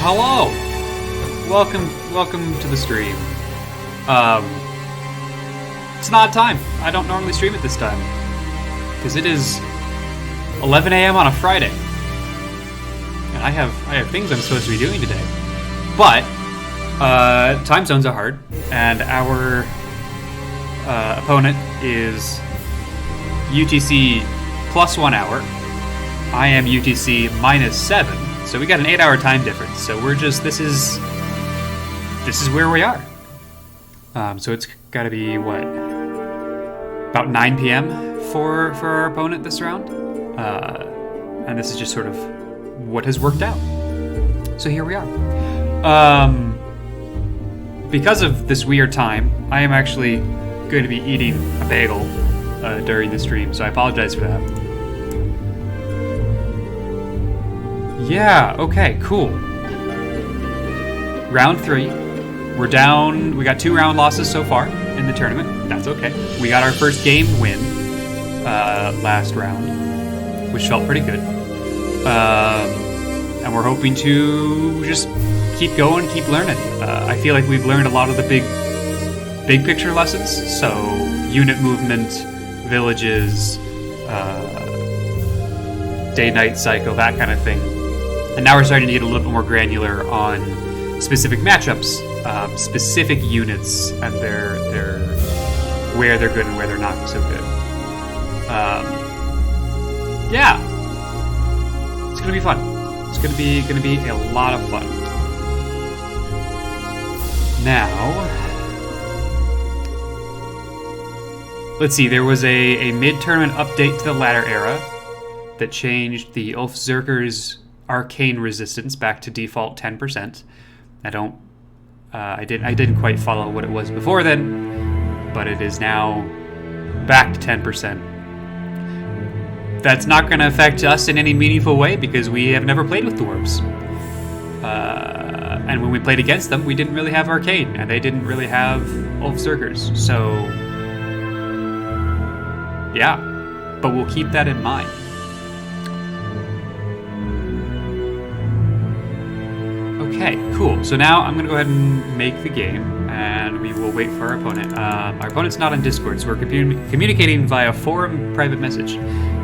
Hello! Welcome to the stream. It's an odd time. I don't normally stream at this time. Because it is 11 a.m. on a Friday. And I have things I'm supposed to be doing today. But, time zones are hard. And our opponent is UTC plus 1 hour. I am UTC minus 7. So we got an 8-hour time difference. So we're just, this is where we are. So it's got to be, what, about 9 p.m. for our opponent this round. And this is just sort of what has worked out. So here we are. Because of this weird time, I am actually going to be eating a bagel during the stream, so I apologize for that. Yeah, okay, cool. Round 3. We're down. We got 2 round losses so far in the tournament. That's okay. We got our first game win last round, which felt pretty good. And we're hoping to just keep going, keep learning. I feel like we've learned a lot of the big picture lessons. So unit movement, villages, day-night cycle, that kind of thing. And now we're starting to get a little bit more granular on specific matchups, specific units, and their where they're good and where they're not so good. Yeah, it's gonna be fun. It's gonna be a lot of fun. Now, let's see. There was a mid-tournament update to the ladder era that changed the Ulfzerker's arcane resistance back to default 10%. I didn't quite follow what it was before then, but it is now back to 10%. That's not going to affect us in any meaningful way because we have never played with dwarves. And when we played against them, we didn't really have arcane, and they didn't really have Ulfzerkers. So, yeah, but we'll keep that in mind. Okay, cool. So now I'm going to go ahead and make the game, and we will wait for our opponent. Our opponent's not on Discord, so we're communicating via forum private message.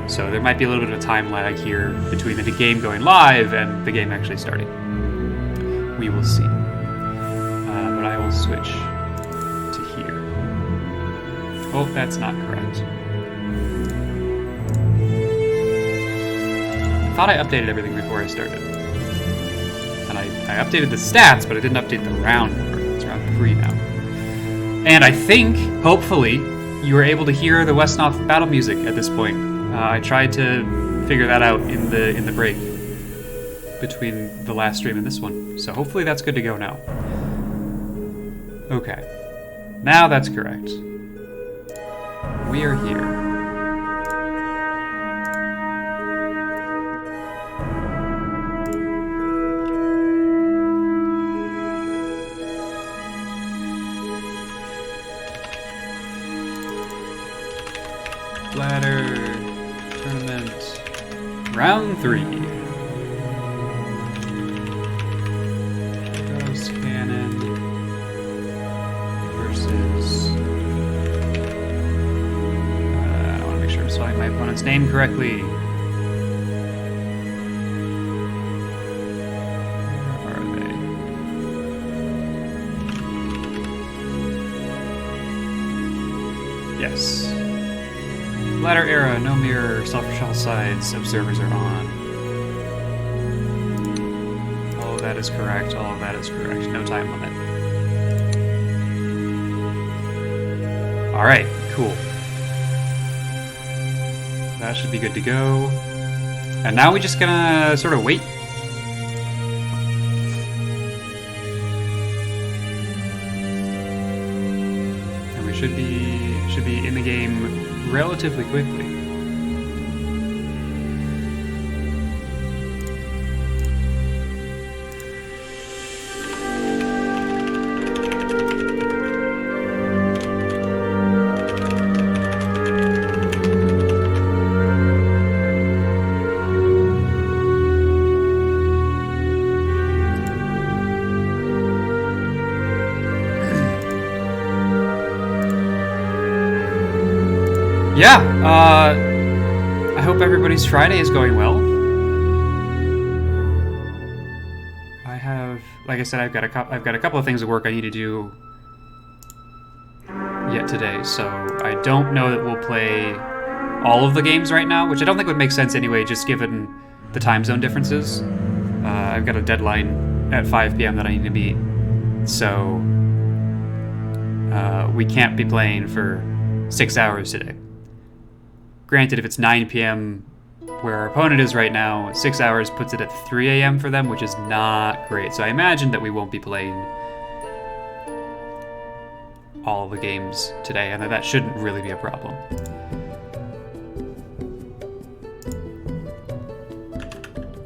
So there might be a little bit of a time lag here between the game going live and the game actually starting. We will see. But I will switch to here. Oh, that's not correct. I thought I updated everything before I started. And I updated the stats, but I didn't update the round number. It's round 3 now. And I think, hopefully, you were able to hear the Wesnoth battle music at this point. I tried to figure that out in the break between the last stream and this one. So hopefully that's good to go now. Okay. Now that's correct. We are here. Ladder tournament round 3. Ghost cannon versus. I want to make sure I'm spelling my opponent's name correctly. Where are they? Yes. Ladder era, no mirror, self-shell sides, observers are on. All of that is correct, all of that is correct. No time limit. Alright, cool. That should be good to go. And now we're just gonna sort of wait. And we should be in the game relatively quickly. Yeah, I hope everybody's Friday is going well. Like I said, I've got a couple of things at work I need to do yet today, so I don't know that we'll play all of the games right now, which I don't think would make sense anyway, just given the time zone differences. I've got a deadline at 5 p.m. that I need to meet, so we can't be playing for 6 hours today. Granted, if it's 9 p.m. where our opponent is right now, 6 hours puts it at 3 a.m. for them, which is not great. So I imagine that we won't be playing all the games today, and that shouldn't really be a problem.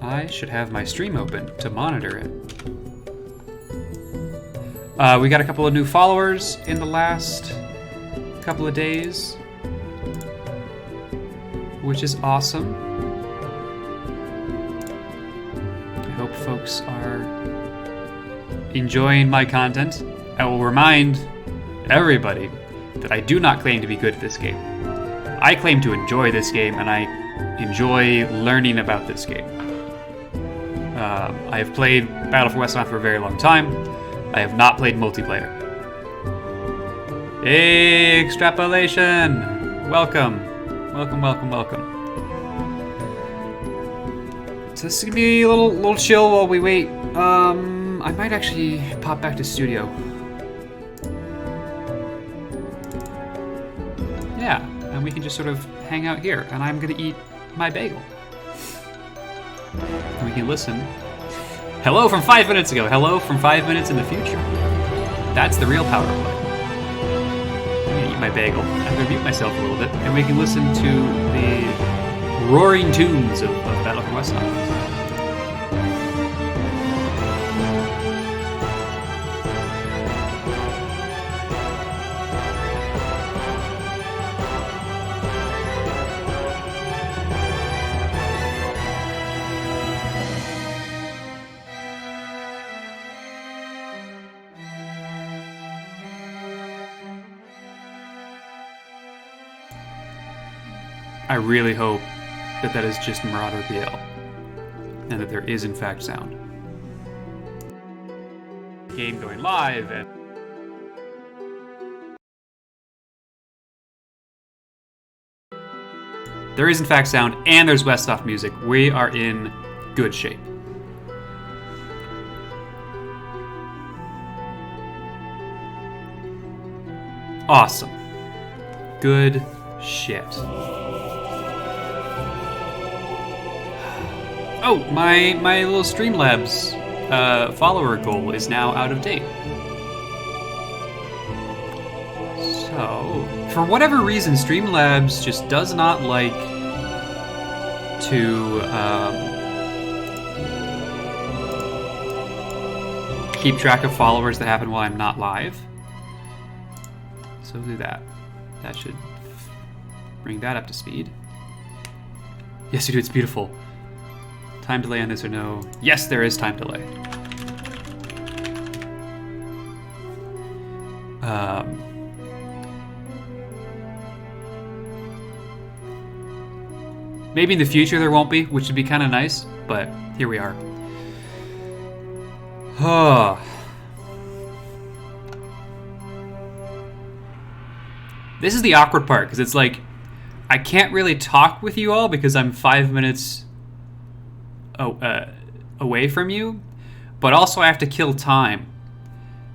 I should have my stream open to monitor it. We got a couple of new followers in the last couple of days, which is awesome. I hope folks are enjoying my content. I will remind everybody that I do not claim to be good at this game. I claim to enjoy this game, and I enjoy learning about this game. I have played Battle for Wesnoth for a very long time. I have not played multiplayer. Extrapolation! Welcome. Welcome, welcome, welcome. So this is gonna be a little chill while we wait. I might actually pop back to studio. Yeah, and we can just sort of hang out here, and I'm gonna eat my bagel. And we can listen. Hello from 5 minutes ago. Hello from 5 minutes in the future. That's the real power play. I'm gonna eat my bagel. I'm gonna mute myself a little bit, and we can listen to the roaring tunes of Battle for Wesnoth. I really hope that that is just Marauder BL, and that there is in fact sound. Game going live, and there is in fact sound, and there's Wesnoth music. We are in good shape. Awesome. Good shit. Oh, my little Streamlabs follower goal is now out of date. So, for whatever reason, Streamlabs just does not like to keep track of followers that happen while I'm not live. So we'll do that. That should bring that up to speed. Yes, you do. It's beautiful. Time delay on this or no? Yes, there is time delay. Maybe in the future there won't be, which would be kind of nice, but here we are. This is the awkward part, because it's like, I can't really talk with you all because I'm 5 minutes away from you, but also I have to kill time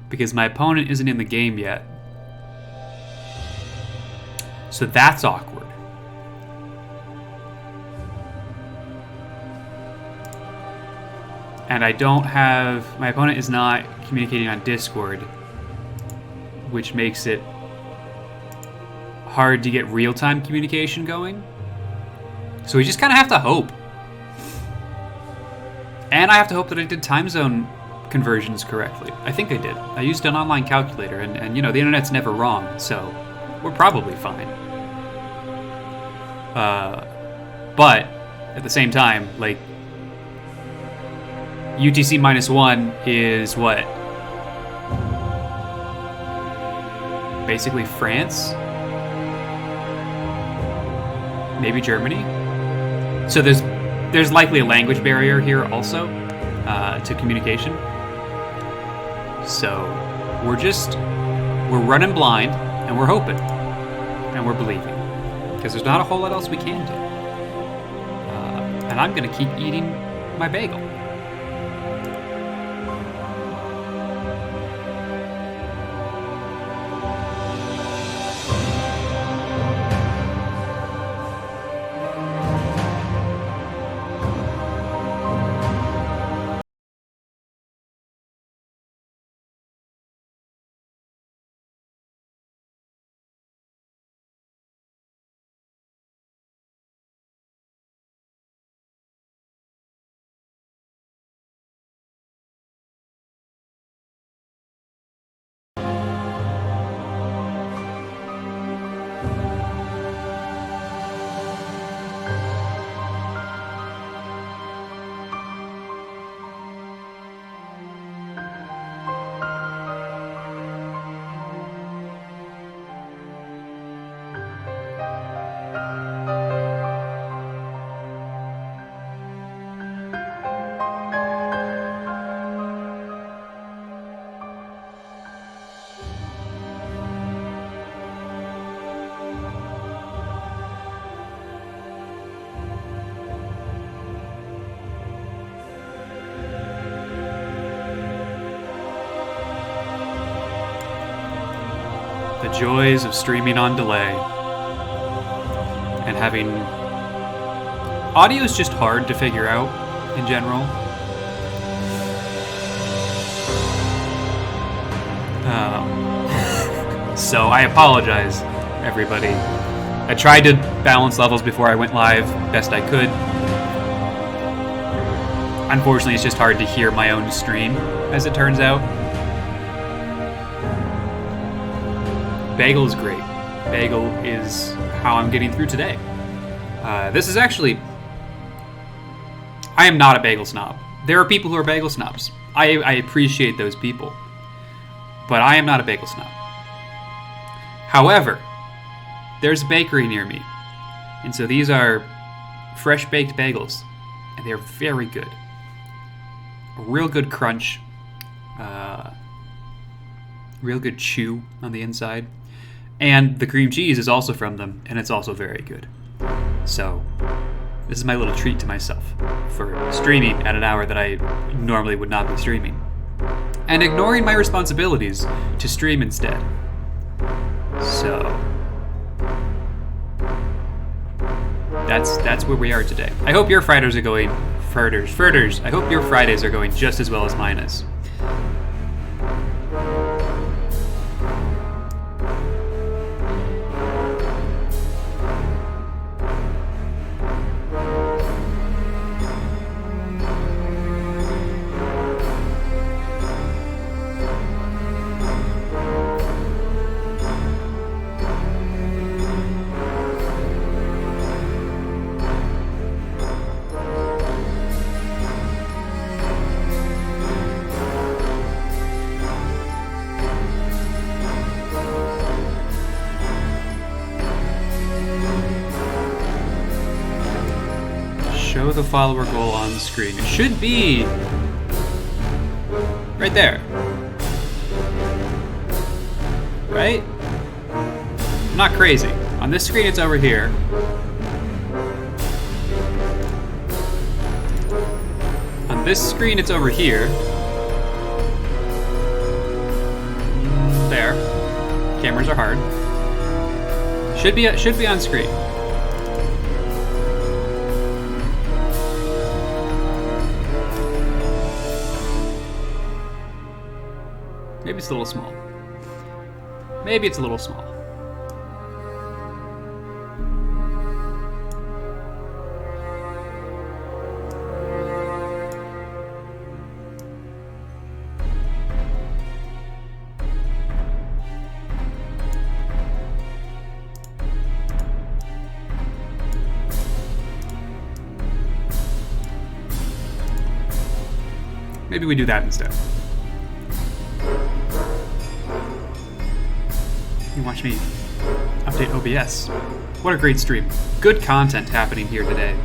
because my opponent isn't in the game yet. So that's awkward. And I don't have... My opponent is not communicating on Discord, which makes it hard to get real-time communication going. So we just kind of have to hope. And I have to hope that I did time zone conversions correctly. I think I did. I used an online calculator, and you know, the internet's never wrong, so we're probably fine. But at the same time, like, UTC -1 is what? Basically France? maybe Germany. So there's likely a language barrier here also to communication. So we're running blind and we're hoping and we're believing because there's not a whole lot else we can do. And I'm gonna keep eating my bagel. The joys of streaming on delay and having audio is just hard to figure out in general. So I apologize, everybody. I tried to balance levels before I went live best I could. Unfortunately, it's just hard to hear my own stream, as it turns out. Bagel is great. Bagel is how I'm getting through today. This is actually... I am not a bagel snob. There are people who are bagel snobs. I appreciate those people. But I am not a bagel snob. However, there's a bakery near me. And so these are fresh baked bagels. And they're very good. A real good crunch. Real good chew on the inside. And the cream cheese is also from them, and it's also very good. So, this is my little treat to myself for streaming at an hour that I normally would not be streaming. And ignoring my responsibilities to stream instead. So, that's where we are today. I hope your Fridays are going... Fritters. I hope your Fridays are going just as well as mine is. Show the follower goal on the screen. It should be right there. Right? I'm not crazy. On this screen, it's over here. On this screen, it's over here. There. Cameras are hard. Should be on screen. Maybe it's a little small. Maybe it's a little small. Maybe we do that instead. You watch me update OBS. What a great stream. Good content happening here today.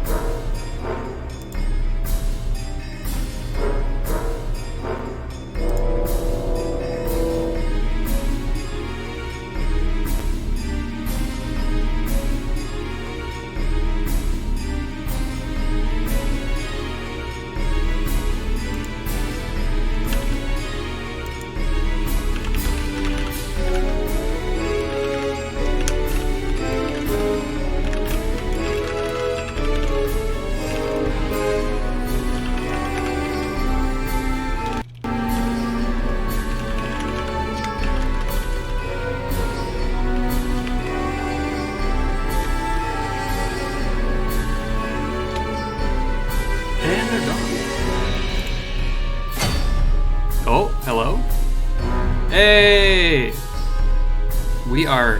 We are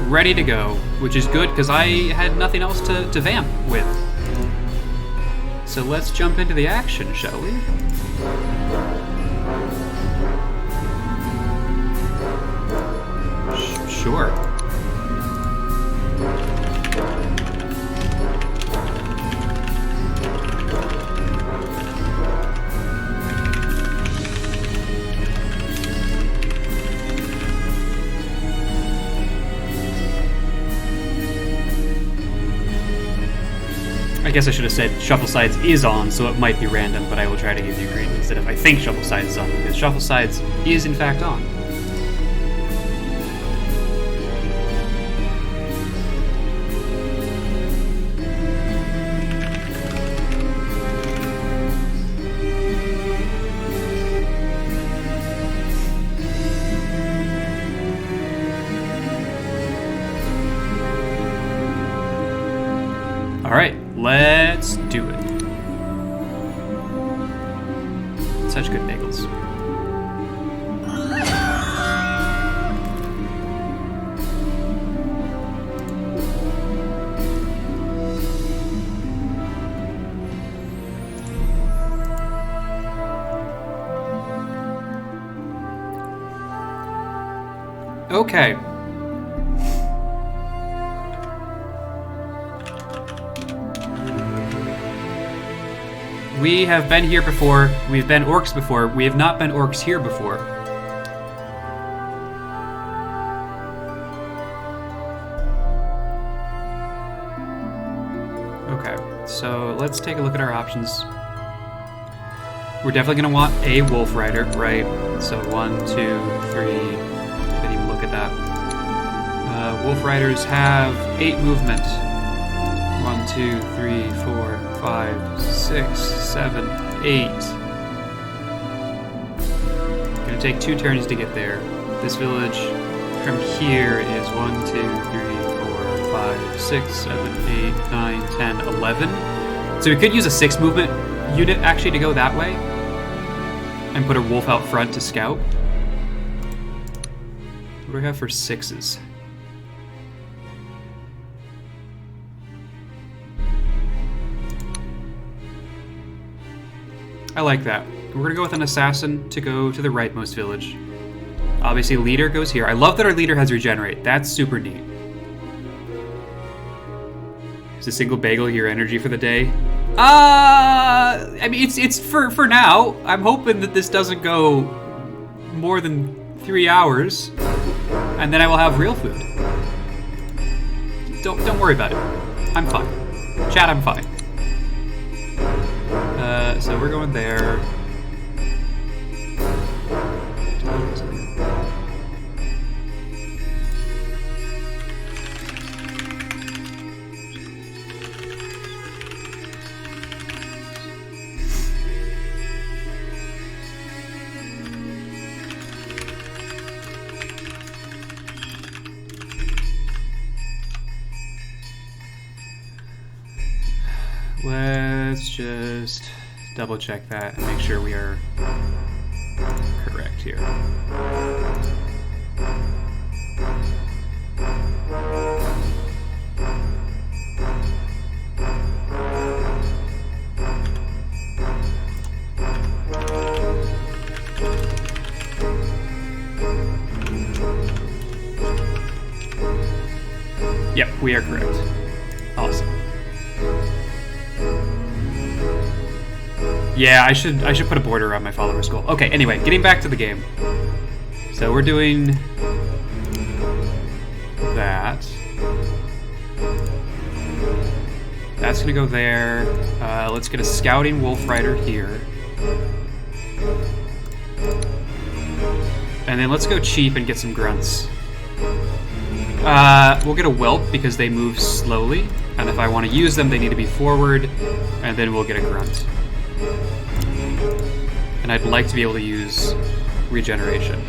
ready to go, which is good because I had nothing else to vamp with. So let's jump into the action, shall we? Sure. I guess I should have said Shuffle Sides is on, so it might be random, but I will try to give you green instead of I think Shuffle Sides is on, because Shuffle Sides is in fact on. Alright, let's do it. Such good bagels. Okay. We have been here before. We've been orcs before. We have not been orcs here before. Okay, so let's take a look at our options. We're definitely going to want a wolf rider, right? So 1, 2, 3. Didn't even look at that. Wolf riders have 8 movement. 1, 2, 3, 4, 5, 6, 7, 8. Gonna take 2 turns to get there. This village from here is 1, 2, 3, 4, 5, 6, 7, 8, 9, 10, 11. So we could use a 6 movement unit actually to go that way and put a wolf out front to scout. What do we have for 6s? I like that. We're gonna go with an assassin to go to the rightmost village. Obviously, leader goes here. I love that our leader has regenerate. That's super neat. Is a single bagel your energy for the day? I mean, it's for now. I'm hoping that this doesn't go more than 3 hours, and then I will have real food. Don't worry about it. I'm fine. Chat, I'm fine. So we're going there. Let's just double check that and make sure we are correct here. Yep, we are correct. Awesome. Yeah, I should put a border around my follower's goal. Okay, anyway, getting back to the game. So we're doing that. That's gonna go there. Let's get a scouting wolf rider here. And then let's go cheap and get some grunts. We'll get a whelp because they move slowly, and if I want to use them, they need to be forward, and then we'll get a grunt. And I'd like to be able to use regeneration.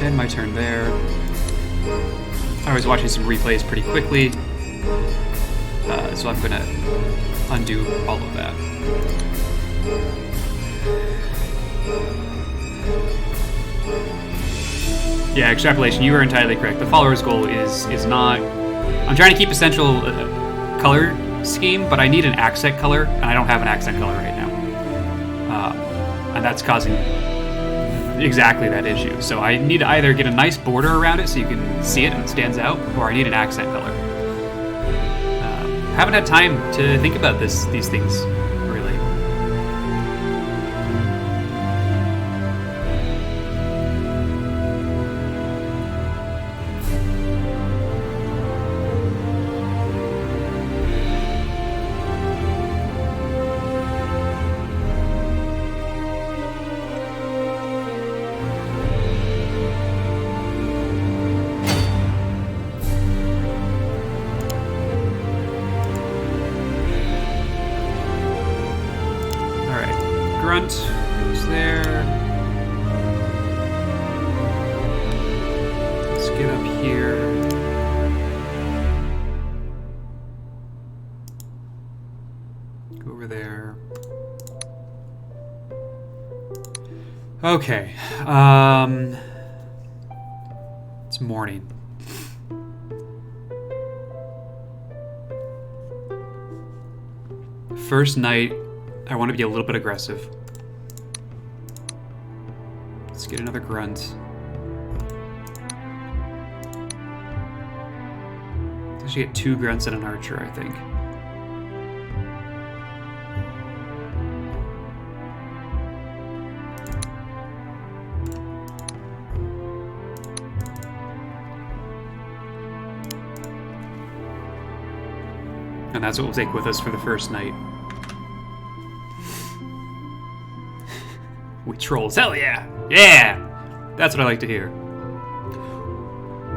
And my turn there. I was watching some replays pretty quickly, so I'm gonna undo all of that. Yeah, extrapolation, you are entirely correct. The follower's goal is not... I'm trying to keep essential color scheme, but I need an accent color, and I don't have an accent color right now. And that's causing exactly that issue. So I need to either get a nice border around it so you can see it and it stands out, or I need an accent color. Haven't had time to think about these things, really. Grunt is there. Let's get up here. Go over there. Okay. It's morning. First night, I want to be a little bit aggressive. Let's get another grunt. I should get 2 grunts and an archer, I think. And that's what we'll take with us for the first night. We trolls, hell yeah! Yeah! That's what I like to hear.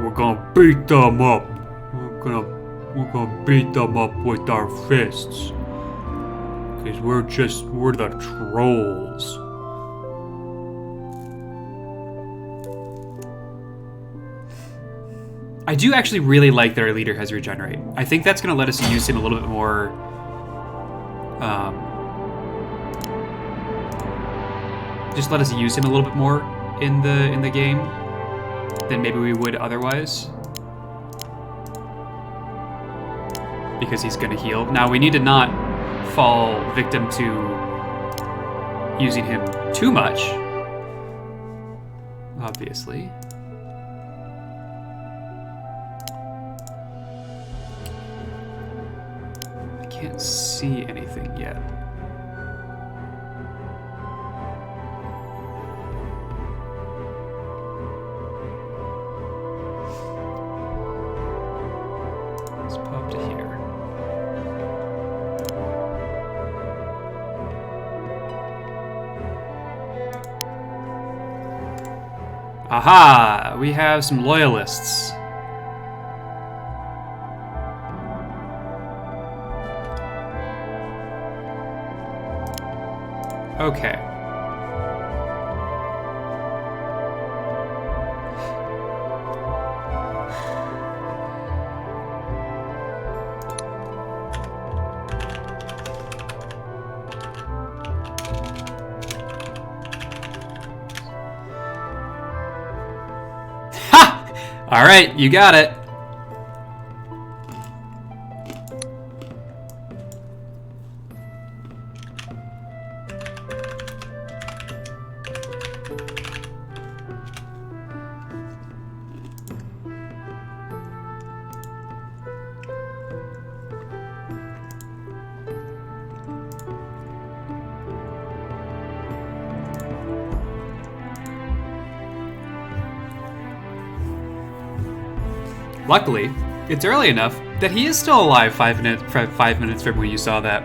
We're gonna beat them up. We're gonna beat them up with our fists. Cause we're the trolls. I do actually really like that our leader has regenerate. I think that's gonna let us use him a little bit more just let us use him a little bit more in the game than maybe we would otherwise. Because he's gonna heal. Now we need to not fall victim to using him too much. Obviously. I can't see anything yet. Aha! We have some loyalists. Okay. All right, you got it. Luckily, it's early enough that he is still alive 5 minutes from when you saw that.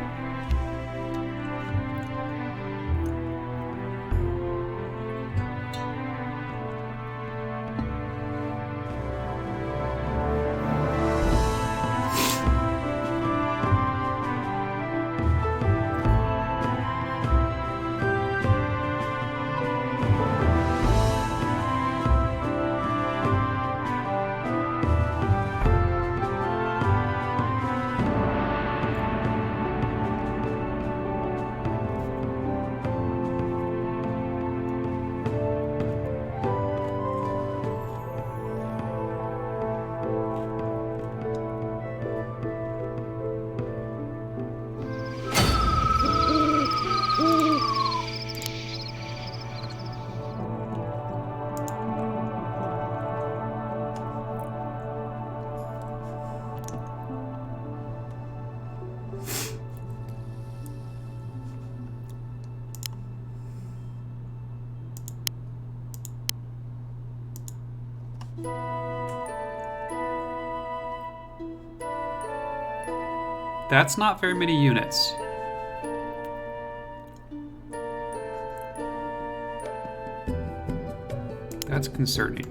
That's not very many units. That's concerning.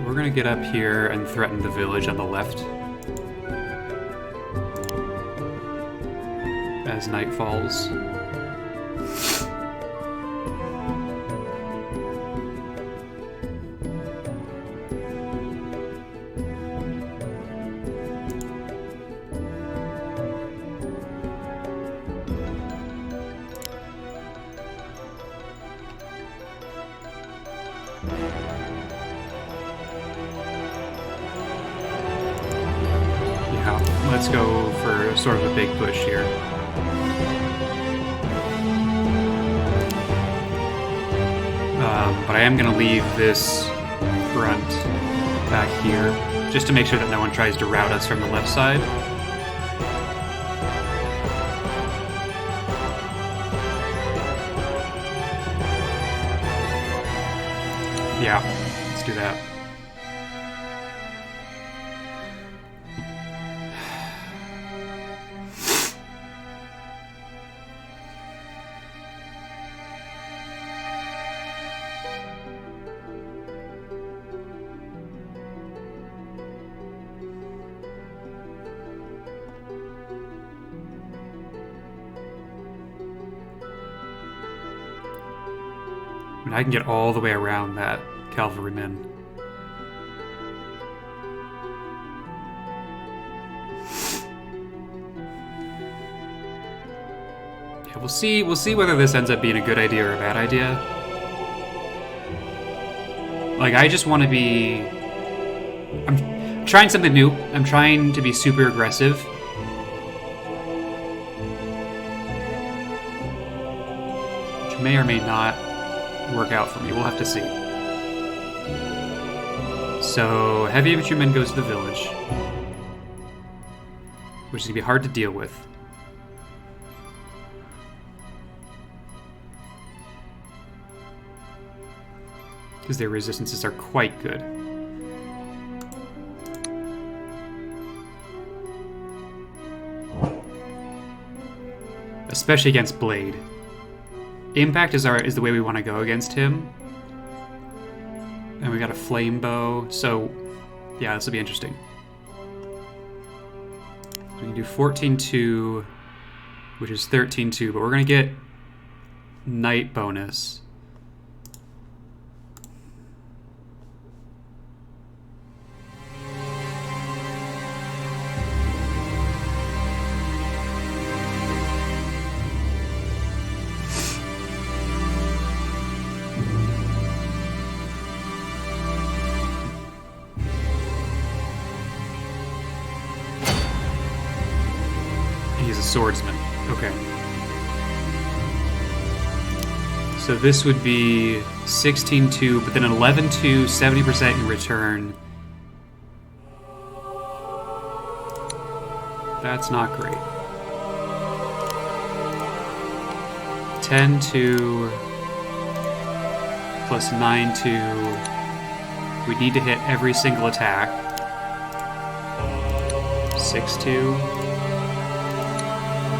We're gonna get up here and threaten the village on the left as night falls. Let's go for sort of a big push here. But I am going to leave this front back here, just to make sure that no one tries to rout us from the left side. Yeah, let's do that. I can get all the way around that cavalryman. Yeah, we'll see whether this ends up being a good idea or a bad idea. Like, I just want to be... I'm trying something new. I'm trying to be super aggressive. Which may or may not work out for me. We'll have to see. So, heavy infantryman goes to the village, which is going to be hard to deal with. Because their resistances are quite good. Especially against Blade. Impact is the way we want to go against him. And we got a flame bow, so yeah, this will be interesting. So we can do 14-2, which is 13-2, but we're going to get night bonus. a swordsman. Okay. So this would be 16-2, but then an 11-2, 70% in return. That's not great. 10-2 plus 9-2. We need to hit every single attack. 6-2.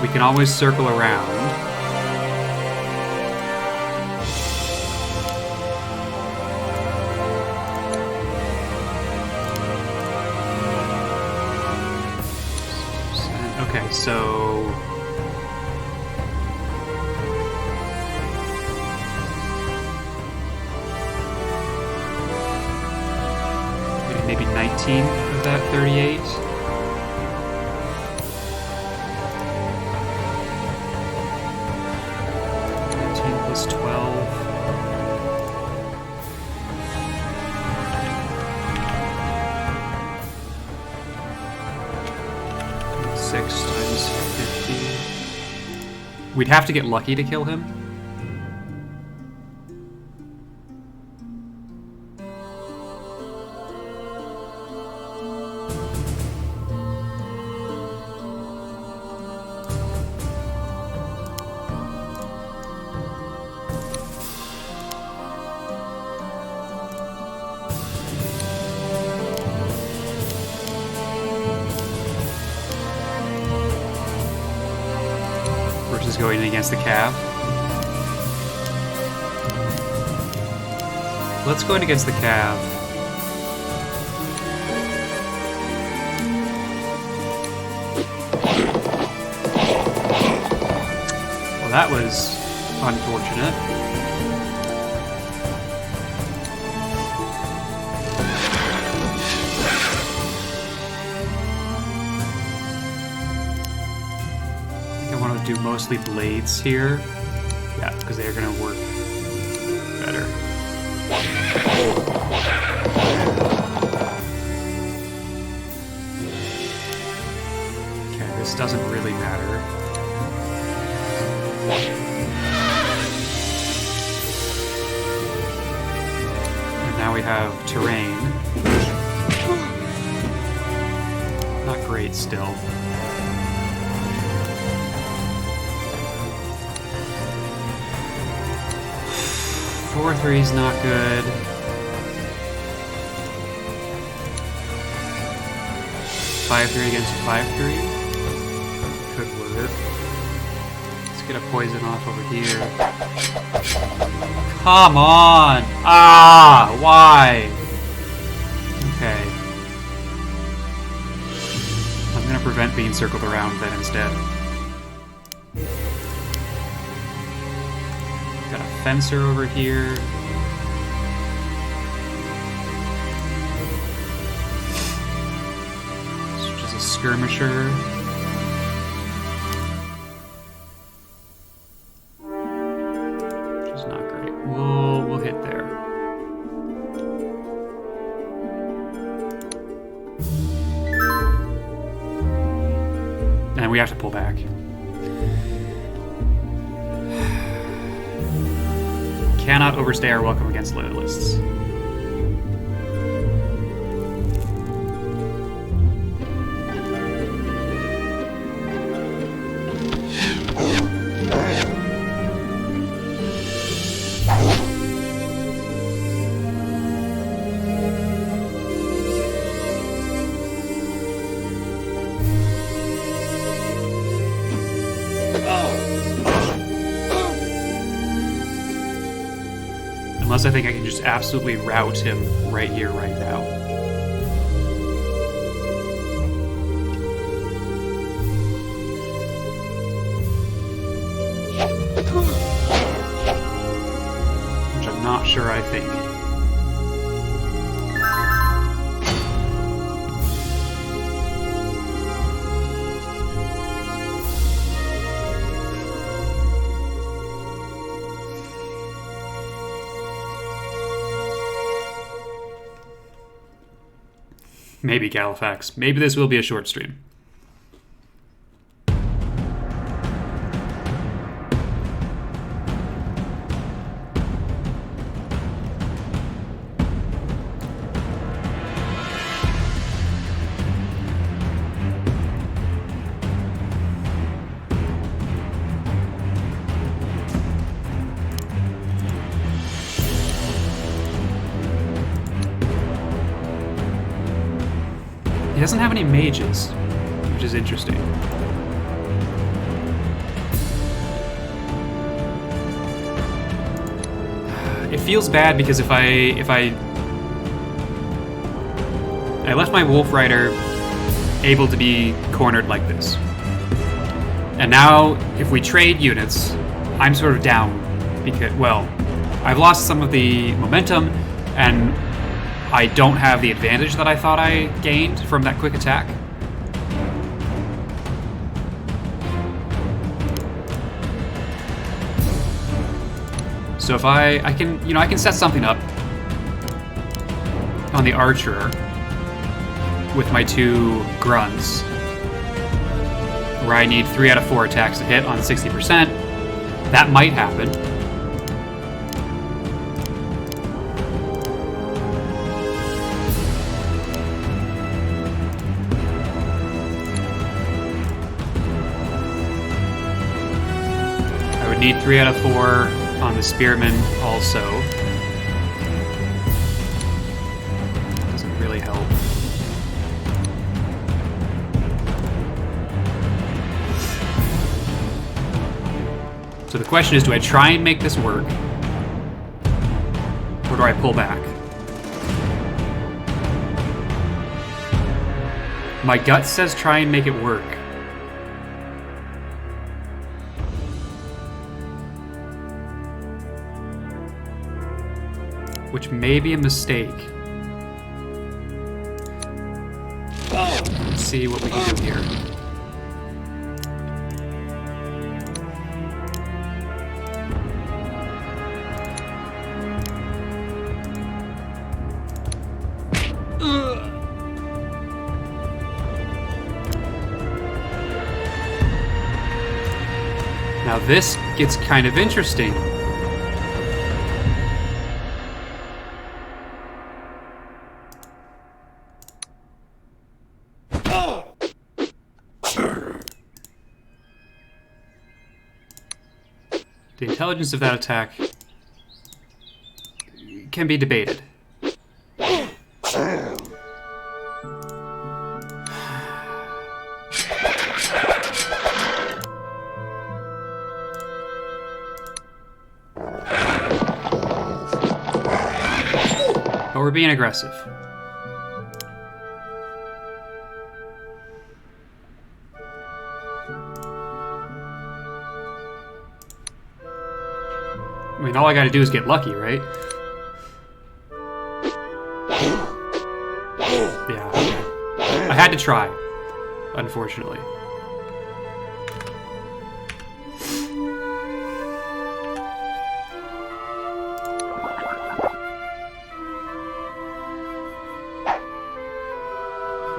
We can always circle around. Okay, so maybe 19 of that 38. Plus 12. Six times 50. We'd have to get lucky to kill him. Going in against the Cav. Let's go in against the Cav. Well, that was unfortunate. Do mostly blades here. Yeah, because they're going to work better. Okay, this doesn't really matter. And now we have terrain. Not great still. 4-3 is not good. Five 3 against 5-3 could work. Let's get a poison off over here. Come on! Ah! Why? Okay. I'm gonna prevent being circled around then instead. Fencer over here. Which is a skirmisher. Which is not great. We'll hit there. And we have to pull back. Cannot overstay our welcome against loyalists. Unless I think I can just absolutely rout him right here, right now. Which I'm not sure I think. Maybe Galifax. Maybe this will be a short stream. He doesn't have any mages, which is interesting. It feels bad because if I left my Wolf Rider able to be cornered like this. And now, if we trade units, I'm sort of down because, well, I've lost some of the momentum, and I don't have the advantage that I thought I gained from that quick attack. So if I can set something up on the archer with my 2 grunts, where I need 3 out of 4 attacks to hit on 60%. That might happen. I would need 3 out of 4 on the spearman also. Doesn't really help. So the question is, do I try and make this work? Or do I pull back? My gut says try and make it work. Which may be a mistake. Let's see what we can do here. Now this gets kind of interesting. The intelligence of that attack can be debated. But we're being aggressive. I mean, all I gotta do is get lucky, right? Yeah, okay. I had to try, unfortunately.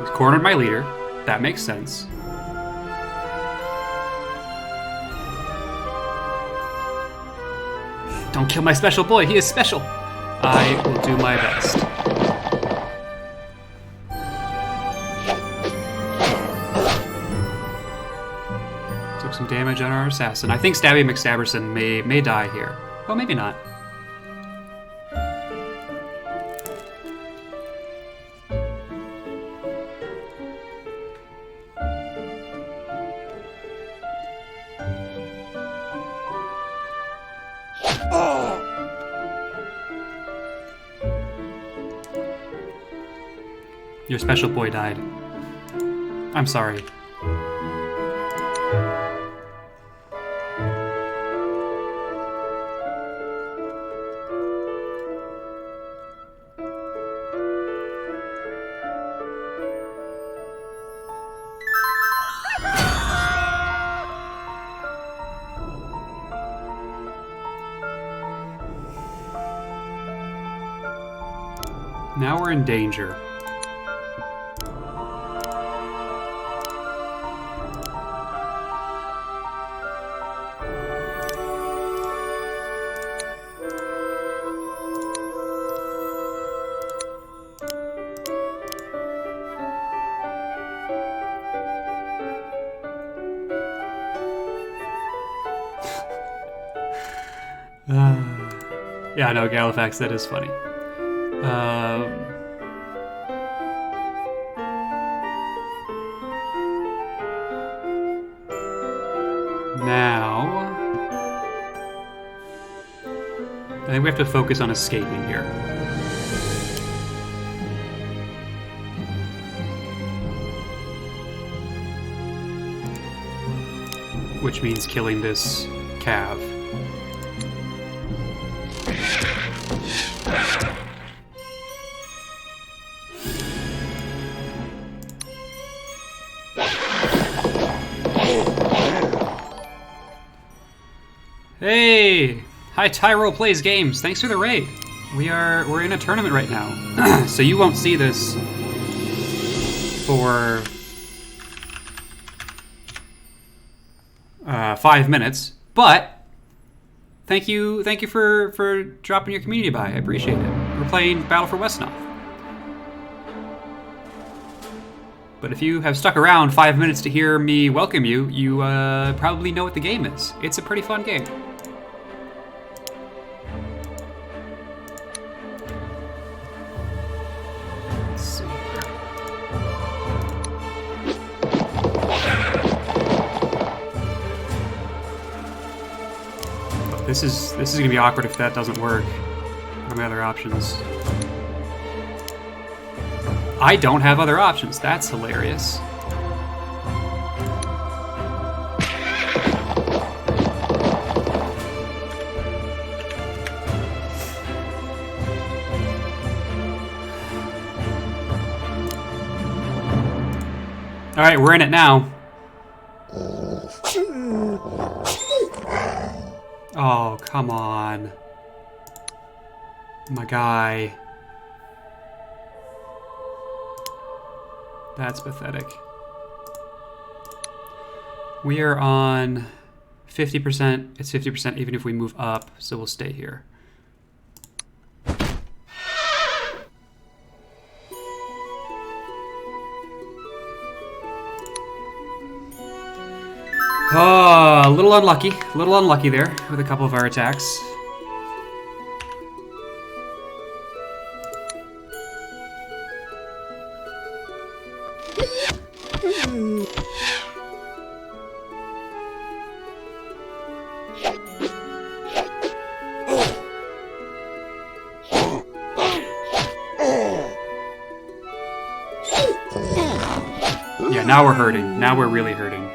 He's cornered my leader. That makes sense. Don't kill my special boy, he is special. I will do my best. Took some damage on our assassin. I think Stabby McStabberson may die here. Well, maybe not. Your special boy died. I'm sorry. Now we're in danger. Yeah, no, Galifax, that is funny. think we have to focus on escaping here. Which means killing this cav. Hey! Hi, Tyro Plays Games. Thanks for the raid. We're in a tournament right now. So you won't see this for 5 minutes, but thank you for dropping your community by. I appreciate it. We're playing Battle for Wesnoth. But if you have stuck around 5 minutes to hear me welcome you, you probably know what the game is. It's a pretty fun game. Let's see. This is gonna be awkward if that doesn't work. What are my other options? I don't have other options. That's hilarious. All right, we're in it now. Oh, come on. My guy. That's pathetic. We are on 50%. It's 50% even if we move up, so we'll stay here. Oh, a little unlucky there with a couple of our attacks. Yeah, now we're hurting. Now we're really hurting.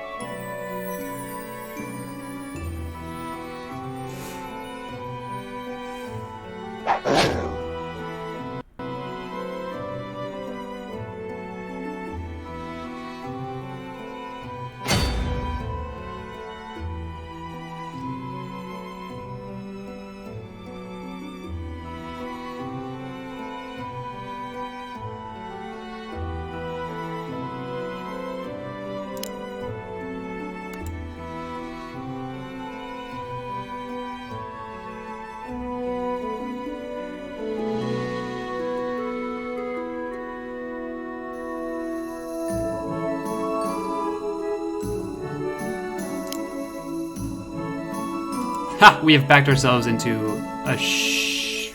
Ha! We have backed ourselves into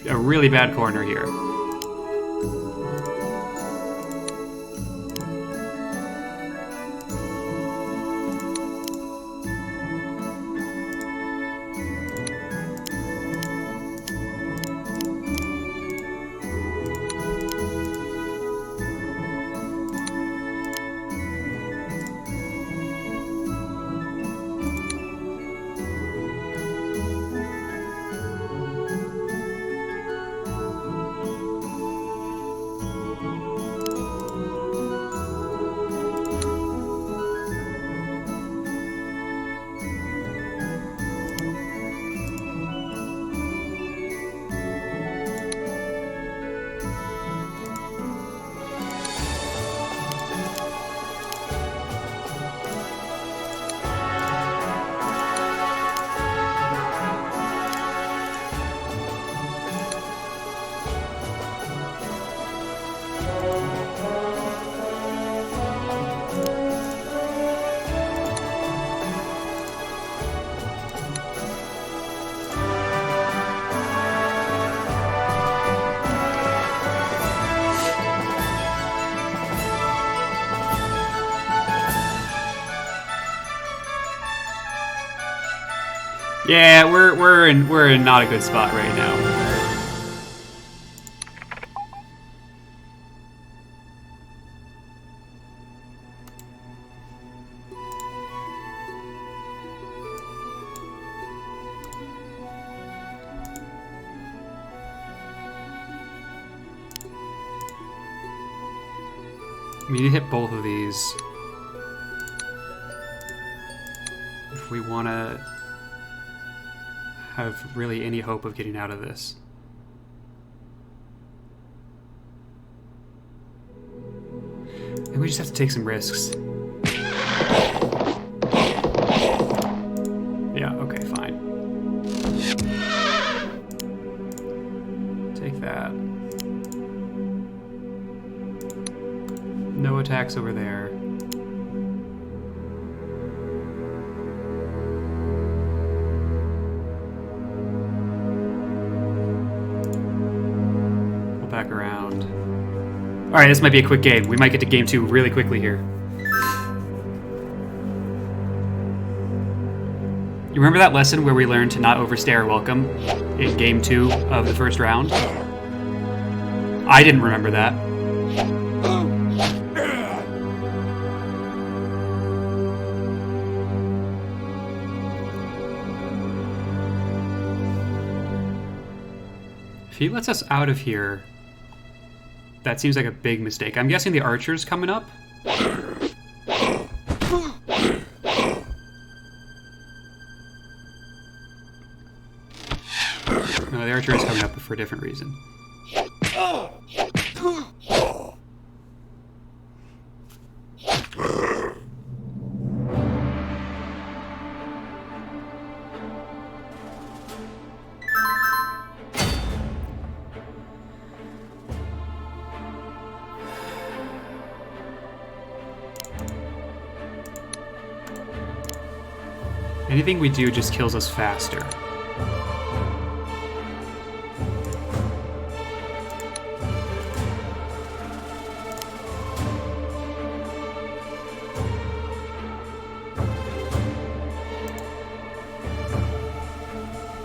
a really bad corner here. Yeah, we're in not a good spot right now. We need to hit both of these if we want to have really any hope of getting out of this. And we just have to take some risks. Yeah, okay, fine. Take that. No attacks over there. We'll back around. Alright, this might be a quick game. We might get to game 2 really quickly here. You remember that lesson where we learned to not overstay our welcome in game 2 of the first round? I didn't remember that. If he lets us out of here, that seems like a big mistake. I'm guessing the archer's coming up. No, the archer is coming up for a different reason. Anything we do just kills us faster.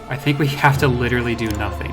I think we have to literally do nothing.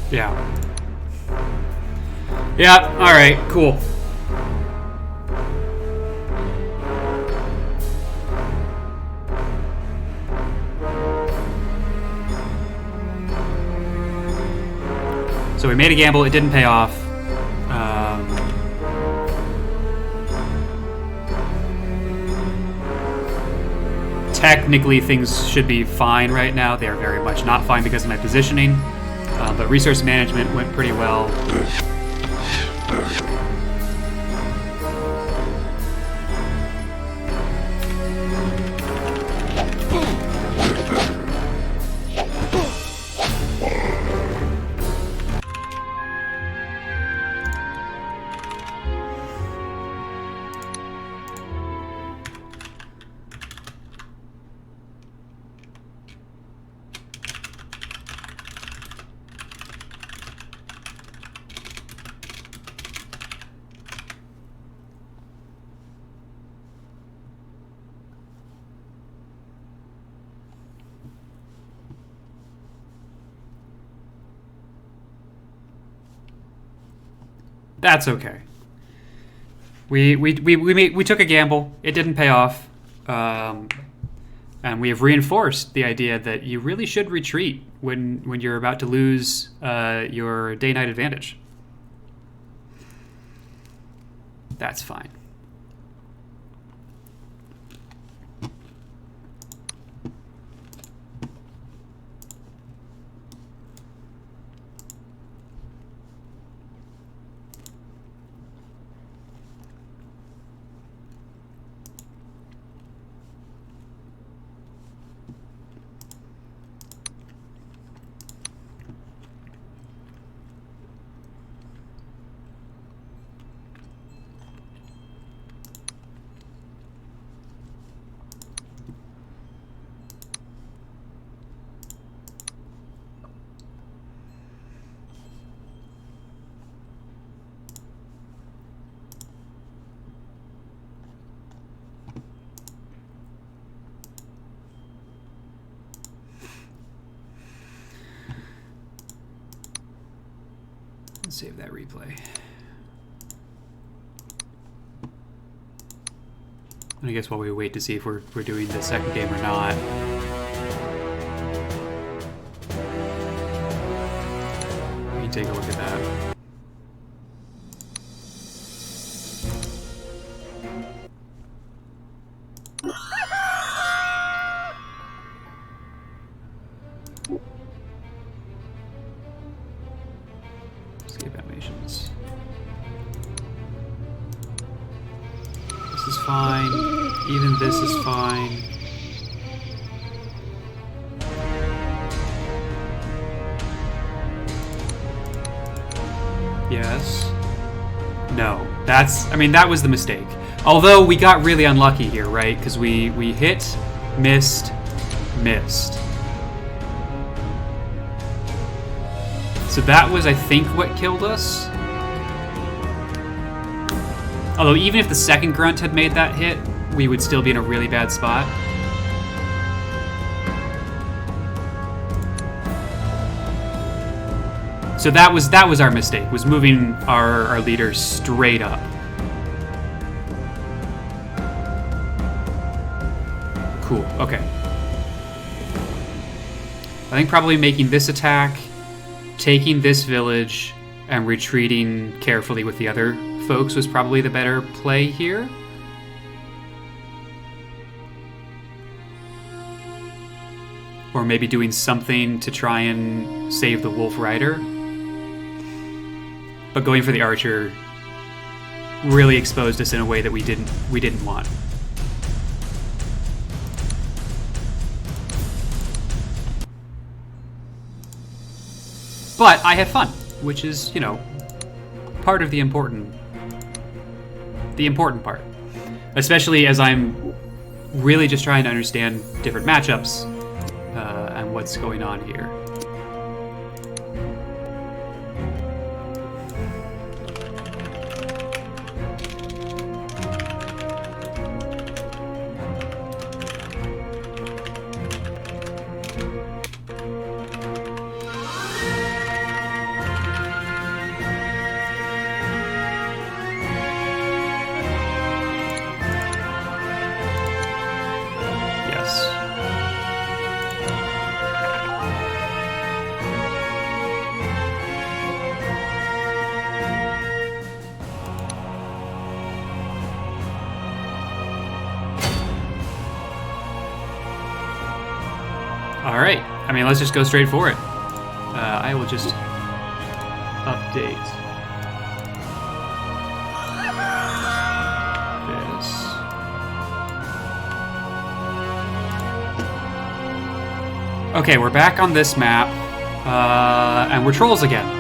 Yeah. Yeah, alright, cool. So we made a gamble, it didn't pay off. Technically, things should be fine right now. They are very much not fine because of my positioning. But resource management went pretty well. That's okay. We took a gamble. It didn't pay off, and we have reinforced the idea that you really should retreat when you're about to lose your day-night advantage. That's fine. Save that replay. And I guess while we wait to see if we're doing the second game or not. We can take a look at that. Fine. Even this is fine. Yes. No. That was the mistake. Although we got really unlucky here, right? Because we hit, missed. So that was, I think, what killed us. Although even if the second grunt had made that hit, we would still be in a really bad spot. So that was our mistake, was moving our leader straight up. Cool, okay. I think probably making this attack, taking this village, and retreating carefully with the other folks was probably the better play here. Or maybe doing something to try and save the Wolf Rider. But going for the Archer really exposed us in a way that we didn't want. But I had fun, which is, you know, part of the important part. Especially as I'm really just trying to understand different matchups and what's going on here. All right. I mean, let's just go straight for it. I will just update this. Okay, we're back on this map, and we're trolls again.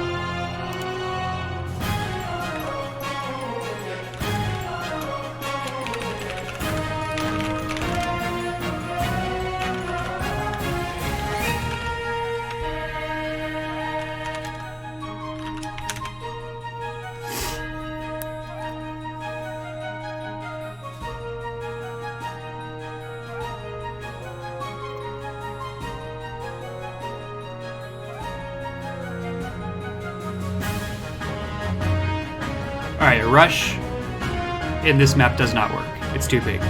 Alright, a rush in this map does not work. It's too big.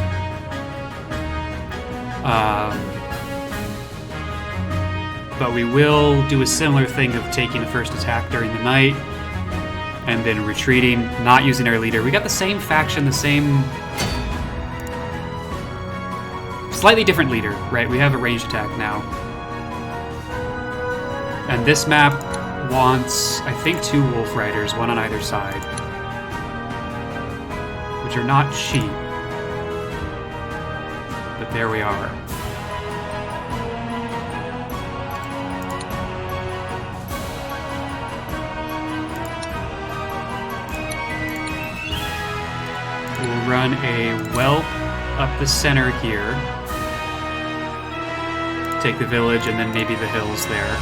But we will do a similar thing of taking the first attack during the night and then retreating, not using our leader. We got the same faction, the same... slightly different leader, right? We have a ranged attack now. And this map wants, I think, 2 Wolf Riders, one on either side. Which are not cheap. But there we are. We'll run a whelp up the center here. Take the village and then maybe the hills there.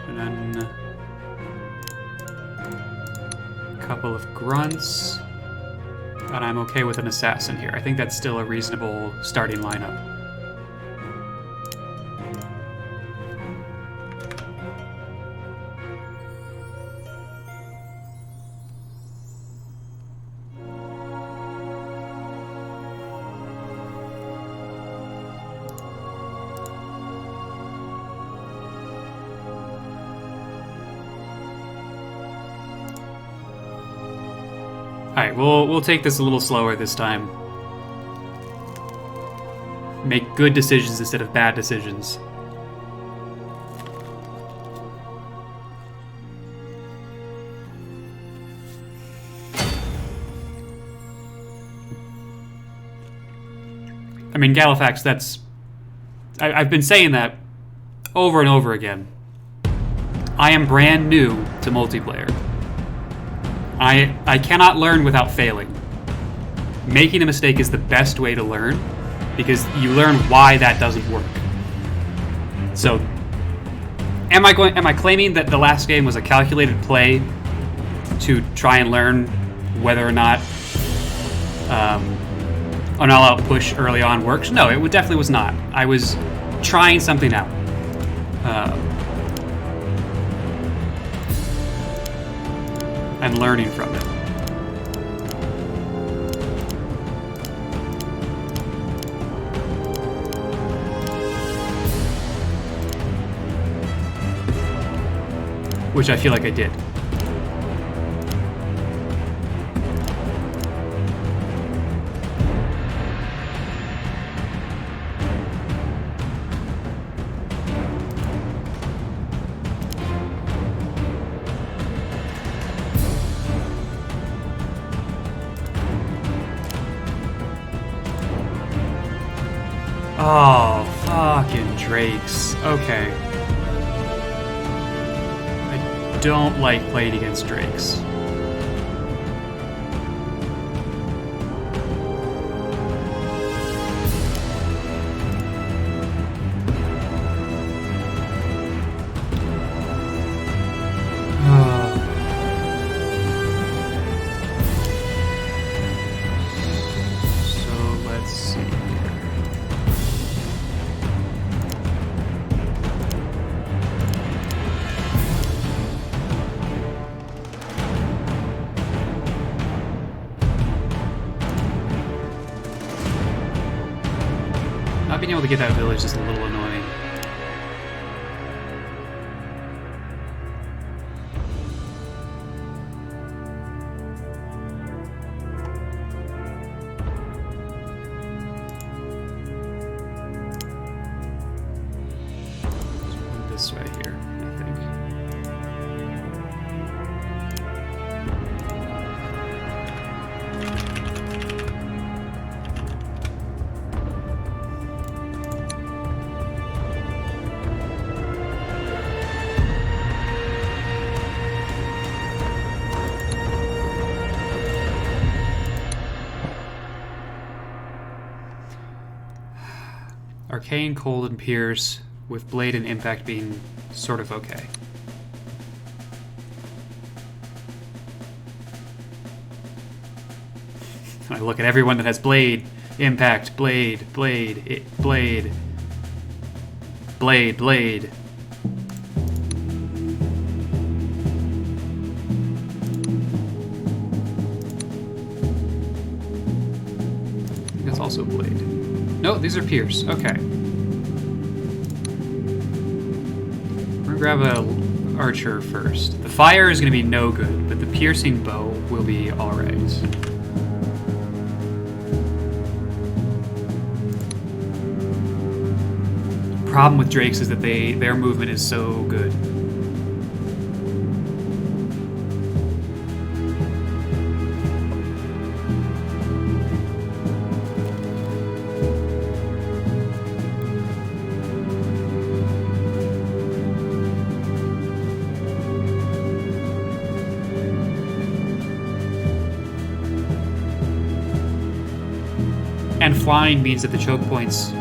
And then a couple of grunts. And I'm okay with an assassin here. I think that's still a reasonable starting lineup. Alright, we'll take this a little slower this time. Make good decisions instead of bad decisions. I mean, Galifax, that's... I've been saying that over and over again. I am brand new to multiplayer. I cannot learn without failing. Making a mistake is the best way to learn, because you learn why that doesn't work. So, am I claiming that the last game was a calculated play to try and learn whether or not an all-out push early on works? No, it definitely was not. I was trying something out. And learning from it. Which I feel like I did. Oh, fucking drakes. Okay. I don't like playing against drakes. So let's see here. Not being able to get that village is a little annoying. This way here, I think. Arcane, Cold, and Pierce, with Blade and Impact being sort of okay. I look at everyone that has Blade, Impact, Blade, Blade, Blade, Blade, Blade. also blade. No, these are pierce. Okay. We're gonna grab a archer first. The fire is gonna be no good, but the piercing bow will be alright. Problem with drakes is that their movement is so good. And flying means that the choke points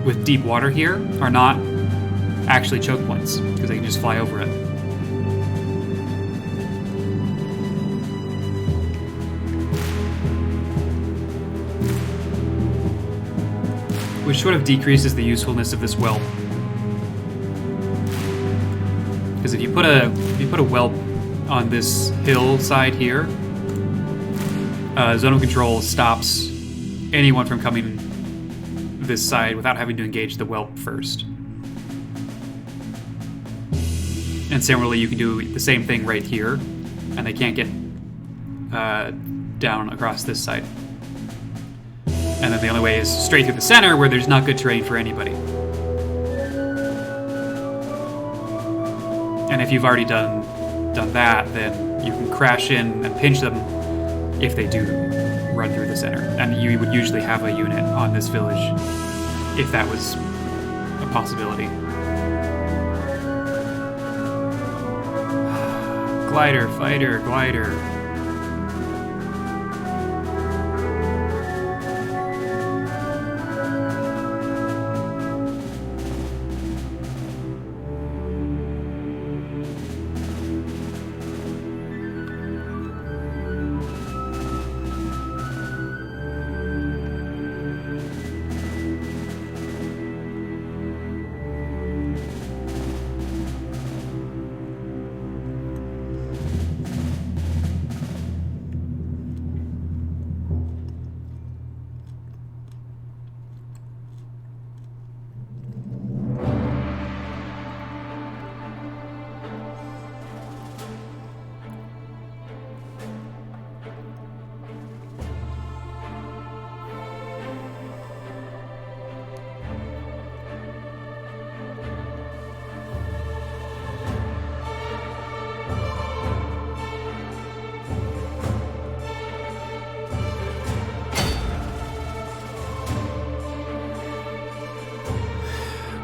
with deep water here are not actually choke points, because they can just fly over it. Which sort of decreases the usefulness of this whelp. Because if you put a whelp on this hillside here, zone of control stops anyone from coming this side without having to engage the whelp first. And similarly, you can do the same thing right here, and they can't get down across this side. And then the only way is straight through the center, where there's not good terrain for anybody. And if you've already done that, then you can crash in and pinch them if they do run through the center. And you would usually have a unit on this village if that was a possibility. Glider, fighter, glider.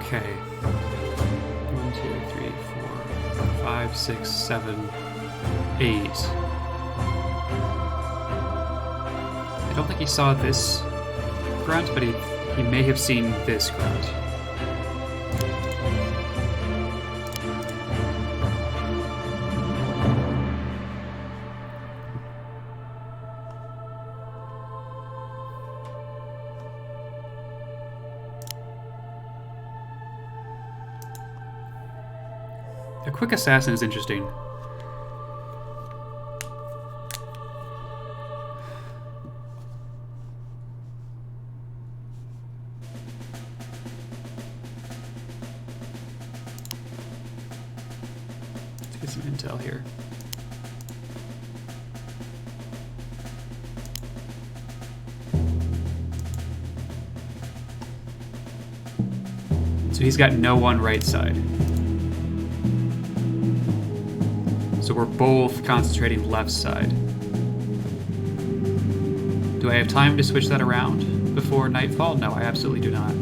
Okay. 1, 2, 3, 4, 5, 6, 7, 8. I don't think he saw this grunt, but he may have seen this grunt. A quick assassin is interesting. Let's get some intel here. So he's got no one right side. So we're both concentrating left side. Do I have time to switch that around before nightfall? No, I absolutely do not.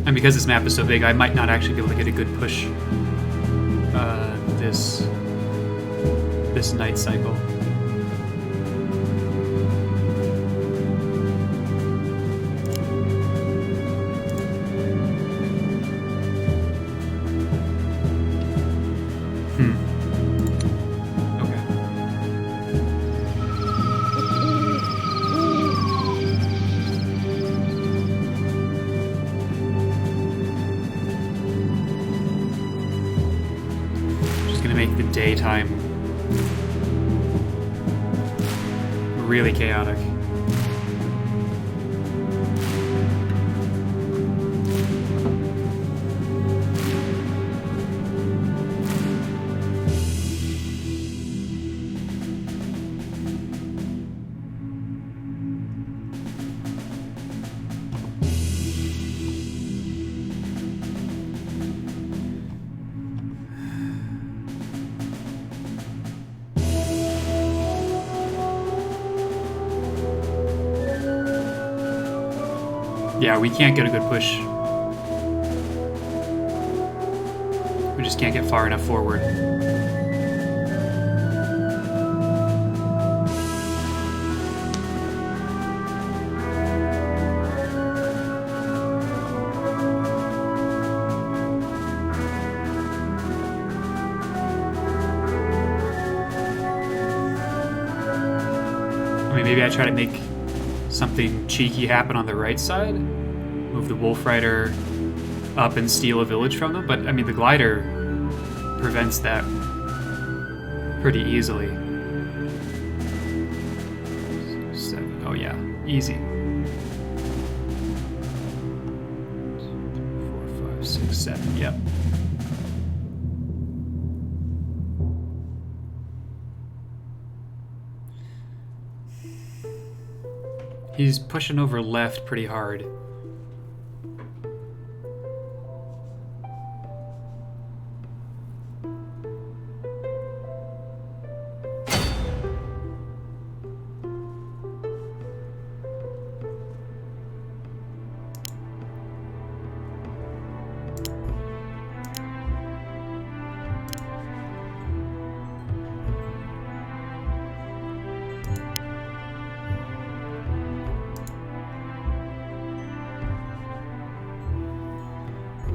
And because this map is so big, I might not actually be able to get a good push this night cycle. Okay. daytime. Really chaotic. Yeah, we can't get a good push. We just can't get far enough forward. I mean, maybe I try to make something cheeky happen on the right side. Move the Wolf Rider up and steal a village from them. But, I mean, the glider prevents that pretty easily. 7. Oh, yeah. Easy. 4, 5, 6, 7. Yep. He's pushing over left pretty hard.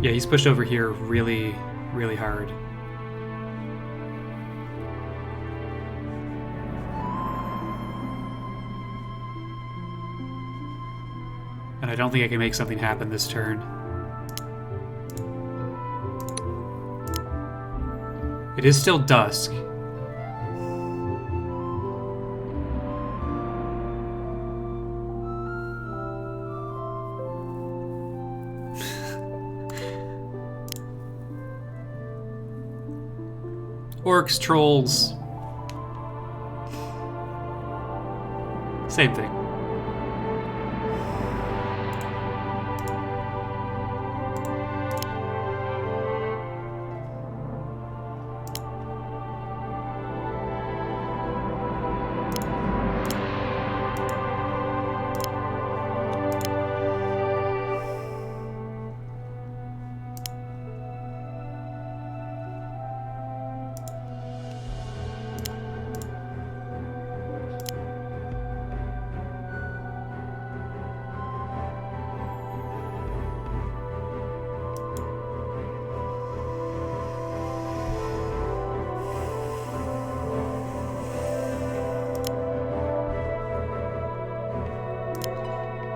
Yeah, he's pushed over here really, really hard. And I don't think I can make something happen this turn. It is still dusk. Orcs, trolls. Same thing.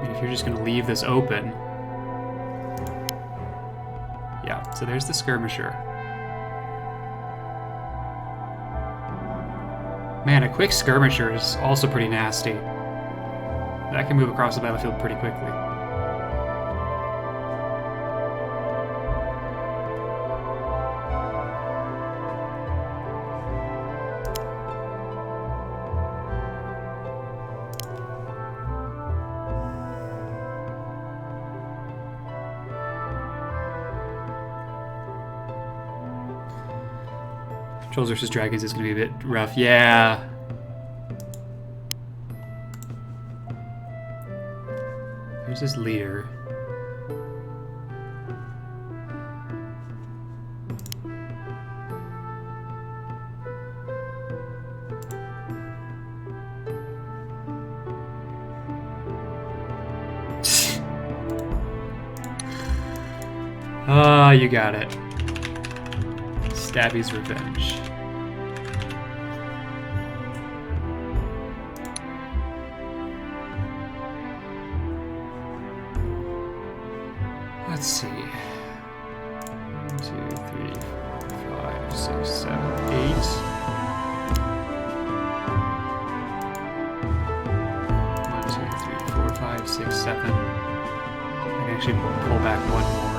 If you're just going to leave this open. Yeah, so there's the skirmisher. Man, a quick skirmisher is also pretty nasty. That can move across the battlefield pretty quickly. Trolls versus Dragons is going to be a bit rough. Yeah. There's his leader. Ah, you got it. Stabby's Revenge. Let's see. 1, 2, 3, 4, 5, 6, 7, 8. 6, 7. I can actually pull back one more.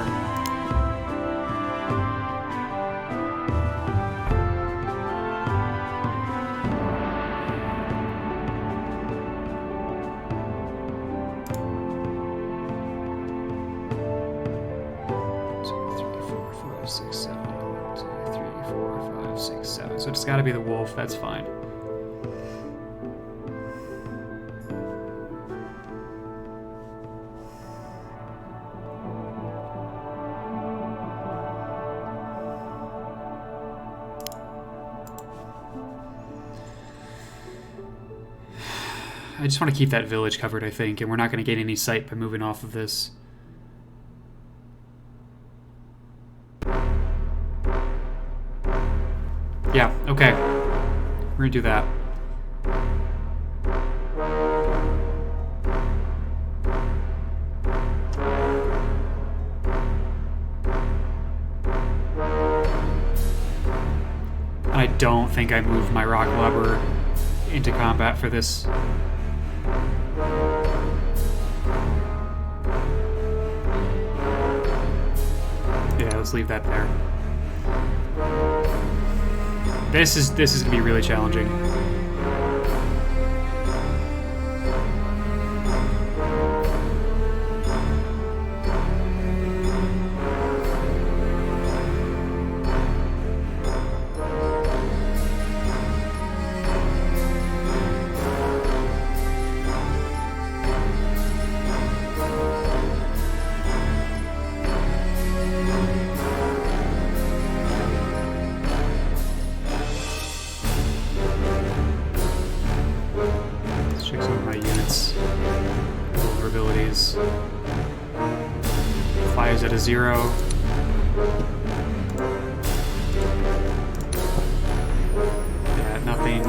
So it's got to be the wolf. That's fine. I just want to keep that village covered, I think, and we're not going to gain any sight by moving off of this. Yeah, okay. We're going to do that. And I don't think I moved my rock lubber into combat for this. Yeah, let's leave that there. This is gonna be really challenging. Fires at a 0. Yeah, nothing.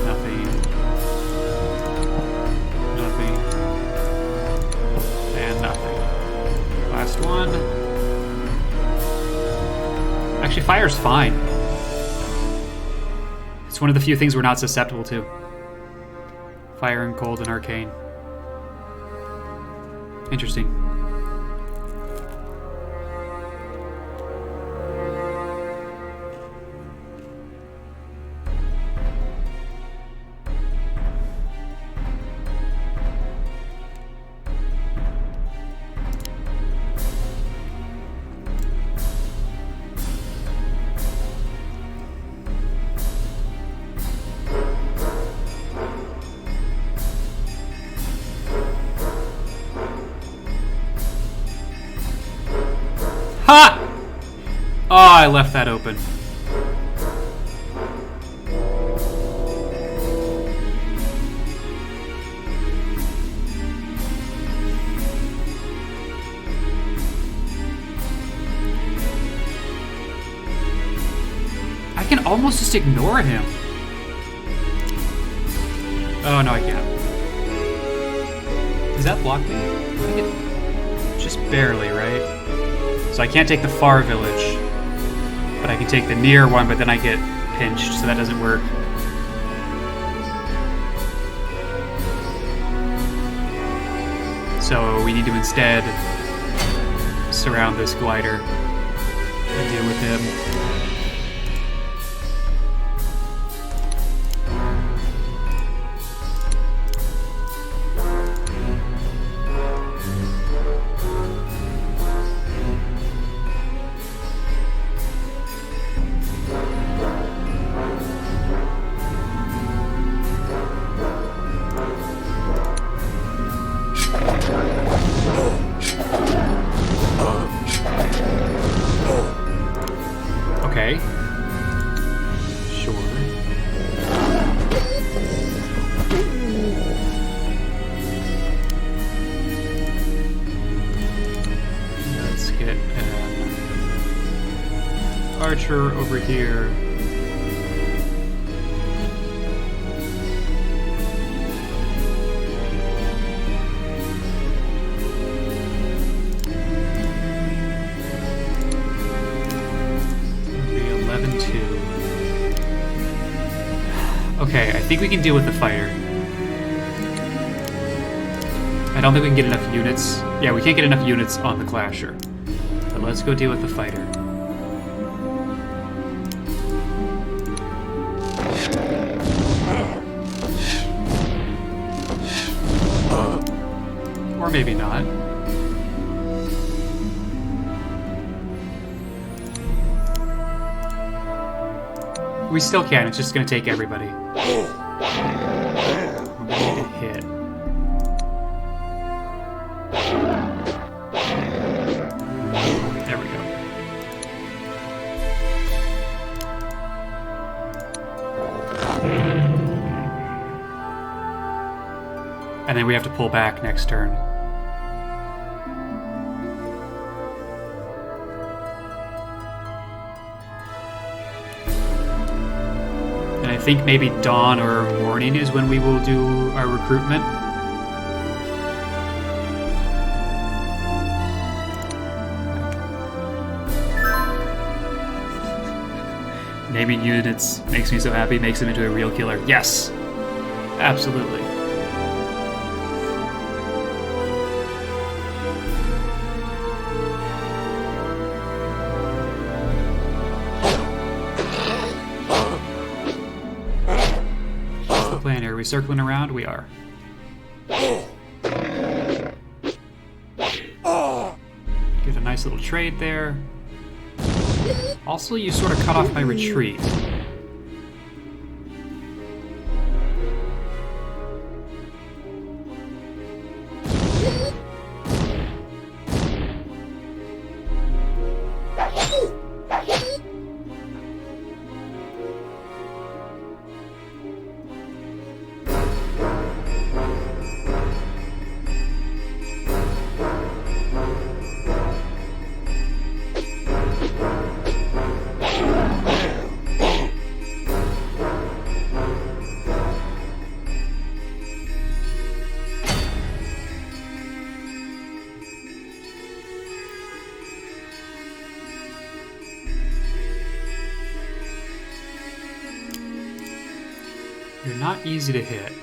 Nothing. Nothing. And nothing. Last one. Actually, fire's fine. It's one of the few things we're not susceptible to. Fire and cold and arcane. Interesting. Ha! Oh, I left that open. I can almost just ignore him. Oh, no, I can't. Does that block me? I think it... Just barely, right? So I can't take the far village, but I can take the near one, but then I get pinched, so that doesn't work. So we need to instead surround this glider and deal with him. Okay. Sure. Let's get an archer over here. Okay, I think we can deal with the fighter. don't think we can get enough units. Yeah, we can't get enough units on the Clasher. But let's go deal with the fighter. Or maybe not. We still can, it's just gonna take everybody. We need to hit. There we go. And then we have to pull back next turn. I think maybe dawn or morning is when we will do our recruitment. Naming units makes me so happy, makes them into a real killer. Yes! Absolutely. Are we circling around? We are. Get a nice little trade there. Also, you sort of cut off my retreat. You're not easy to hit.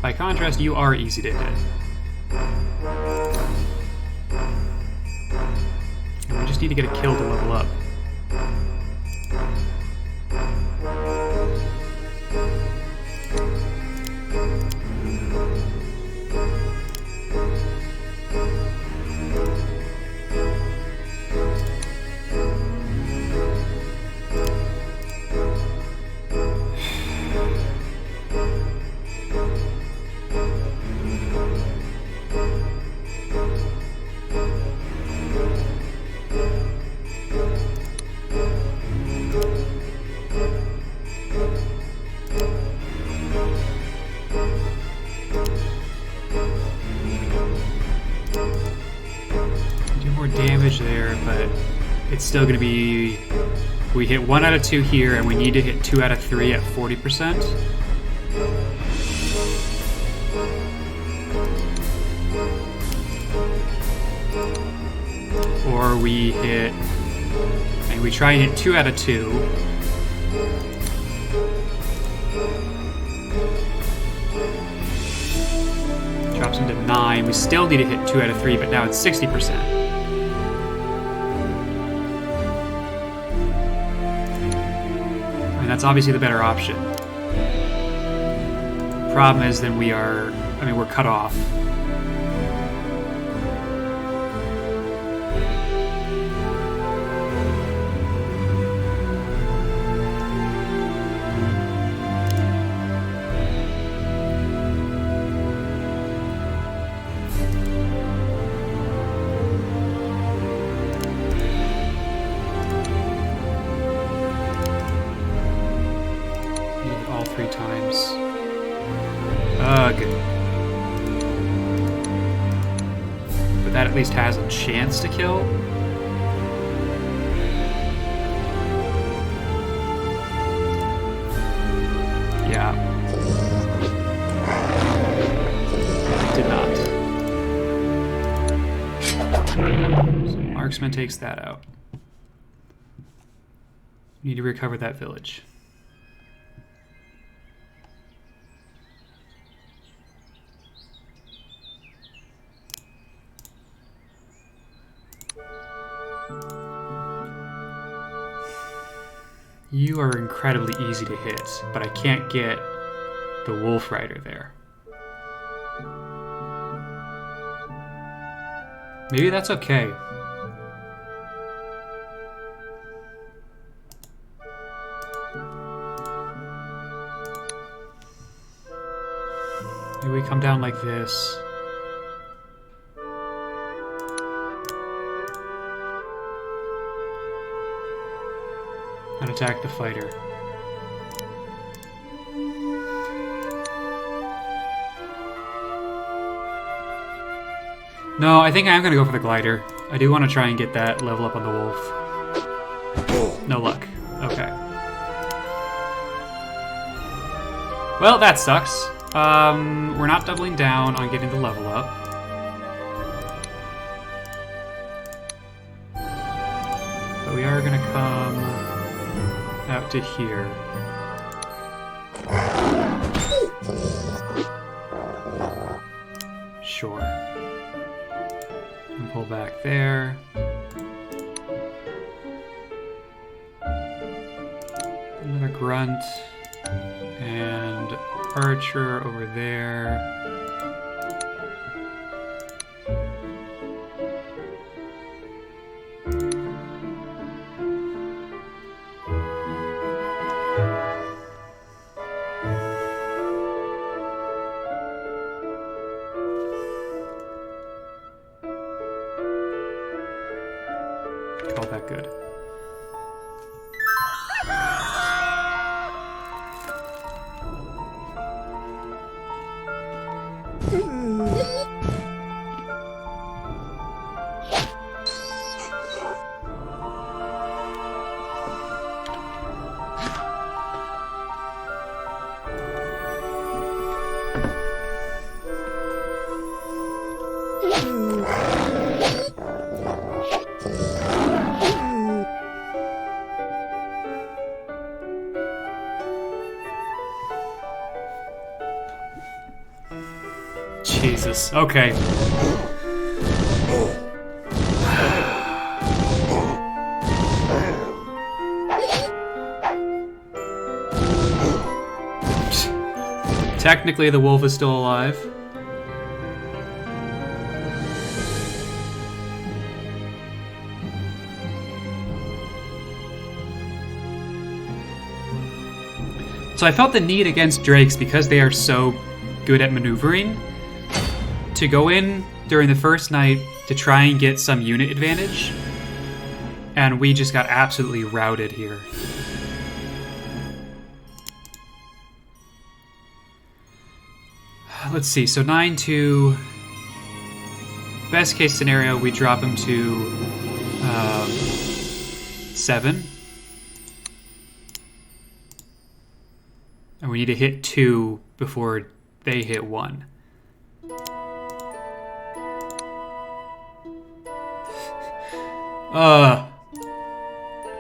By contrast, you are easy to hit. And we just need to get a kill to level up. There, but it's still going to be... We hit 1 out of 2 here, and we need to hit 2 out of 3 at 40%. Or we hit... And we try and hit 2 out of 2. Drops into 9. We still need to hit 2 out of 3, but now it's 60%. That's obviously the better option. Problem is, then we're cut off. All 3 times. Ugh. But that at least has a chance to kill. Yeah. Did not. Marksman takes that out. We need to recover that village. You are incredibly easy to hit, but I can't get the Wolf Rider there. Maybe that's okay. Maybe we come down like this. And attack the fighter. No, I think I'm gonna go for the glider. I do want to try and get that level up on the wolf. No luck. Okay. Well, that sucks. We're not doubling down on getting the level up. But we are gonna come out to here. Sure. And pull back there. Another grunt. And archer over there. Call that good. Jesus. Okay. Technically, the wolf is still alive. So I felt the need against drakes, because they are so good at maneuvering, to go in during the first night to try and get some unit advantage, and we just got absolutely routed here. Let's see, so 9-2. Best case scenario, we drop him to 7. And we need to hit 2 before they hit 1.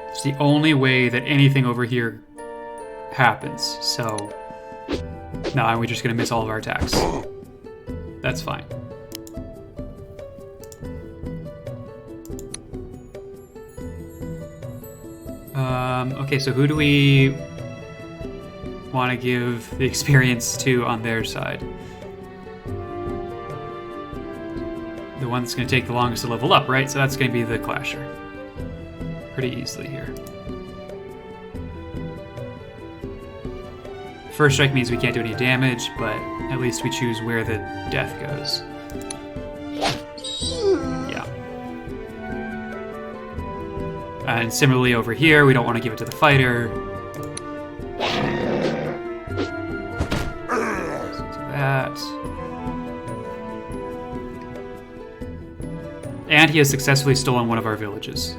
It's the only way that anything over here happens, so now we're just gonna miss all of our attacks. That's fine. Okay, so who do we want to give the experience to on their side? The one that's going to take the longest to level up, right? So that's going to be the Clasher. Pretty easily here. First strike means we can't do any damage, but at least we choose where the death goes. Yeah. And similarly over here, we don't want to give it to the fighter. That. And he has successfully stolen one of our villages.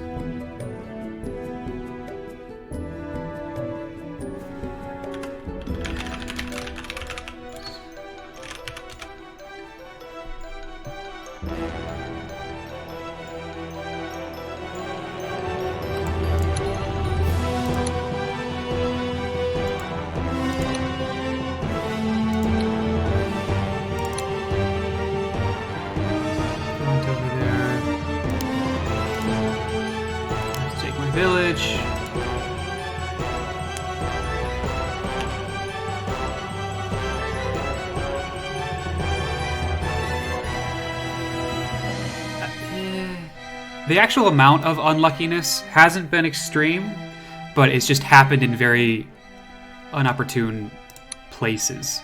The actual amount of unluckiness hasn't been extreme, but it's just happened in very unopportune places.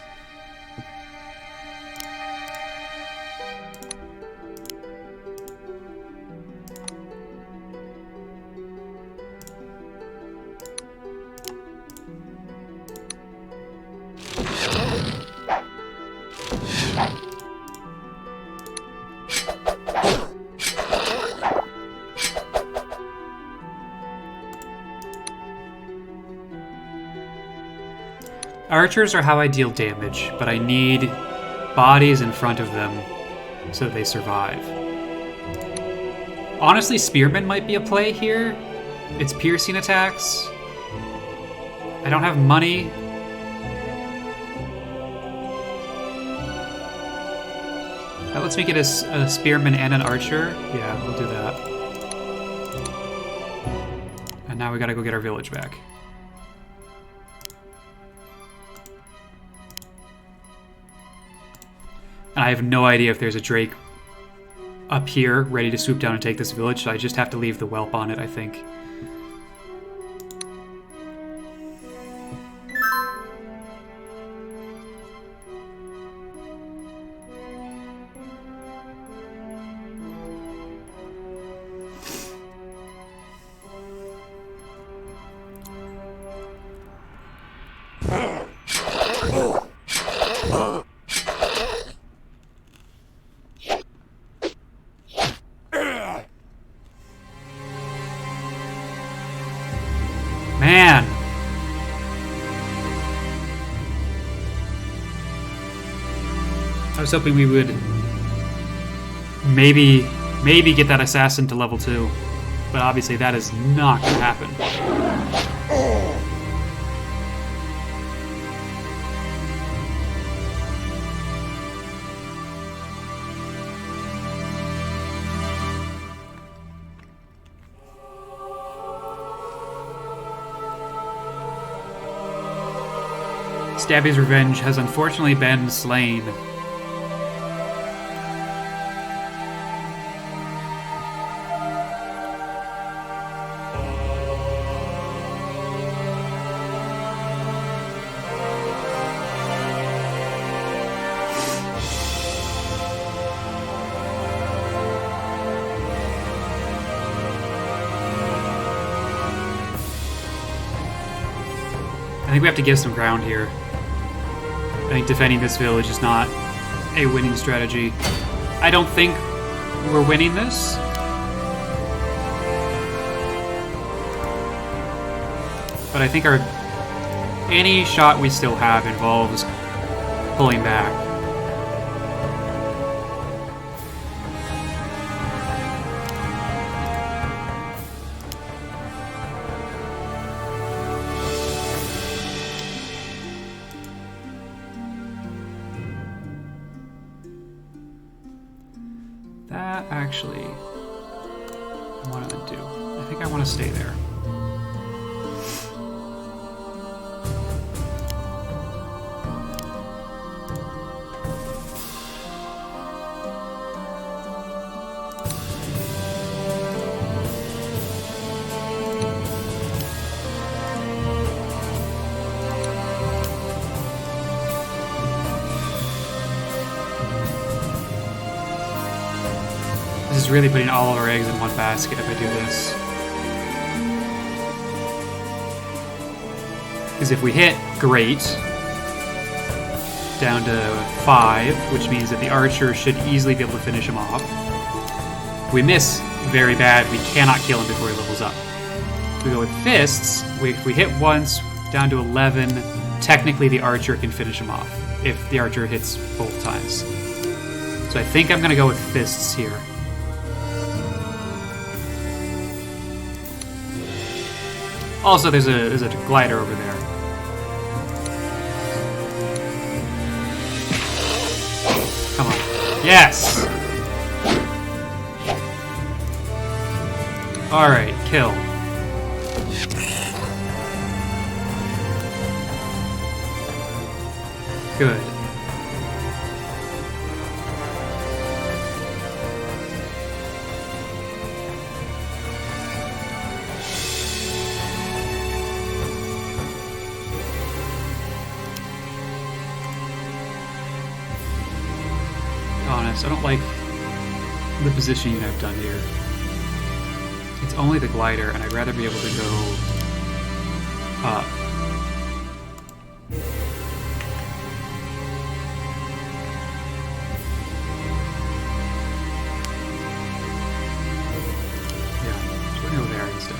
Archers are how I deal damage, but I need bodies in front of them so that they survive. Honestly, spearmen might be a play here. It's piercing attacks. I don't have money. That lets me get a spearman and an archer. Yeah, we'll do that. And now we gotta go get our village back. And I have no idea if there's a drake up here ready to swoop down and take this village, so I just have to leave the whelp on it, I think. Man! I was hoping we would maybe get that assassin to level 2, but obviously that is not going to happen. Stabby's revenge has unfortunately been slain. I think we have to give some ground here. I think defending this village is not a winning strategy. I don't think we're winning this. But I think any shot we still have involves pulling back. That actually, what am I gonna do? I think I want to stay there. This is really putting all of our eggs in one basket if I do this. Because if we hit, great. Down to 5, which means that the archer should easily be able to finish him off. If we miss, very bad. We cannot kill him before he levels up. If we go with fists, if we hit once, down to 11, technically the archer can finish him off if the archer hits both times. So I think I'm going to go with fists here. Also, there's a glider over there. Come on. Yes! Alright, kill. Good. honest. I don't like the positioning I've done here. It's only the glider, and I'd rather be able to go up. Yeah, so we're gonna go there instead.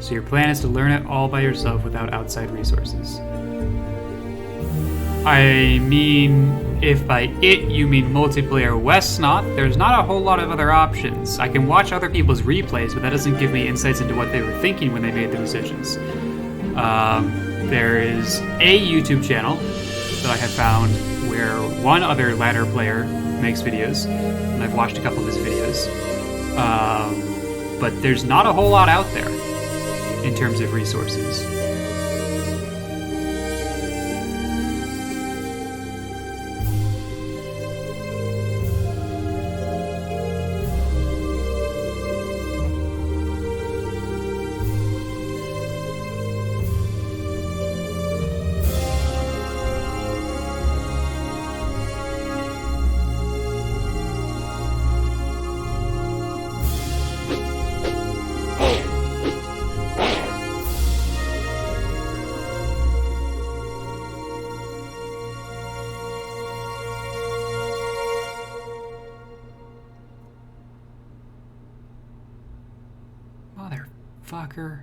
So your plan is to learn it all by yourself without outside resources. I mean, if by it you mean multiplayer Wesnoth, there's not a whole lot of other options. I can watch other people's replays, but that doesn't give me insights into what they were thinking when they made the decisions. There is a YouTube channel that I have found where one other ladder player makes videos, and I've watched a couple of his videos. But there's not a whole lot out there in terms of resources. Motherfucker.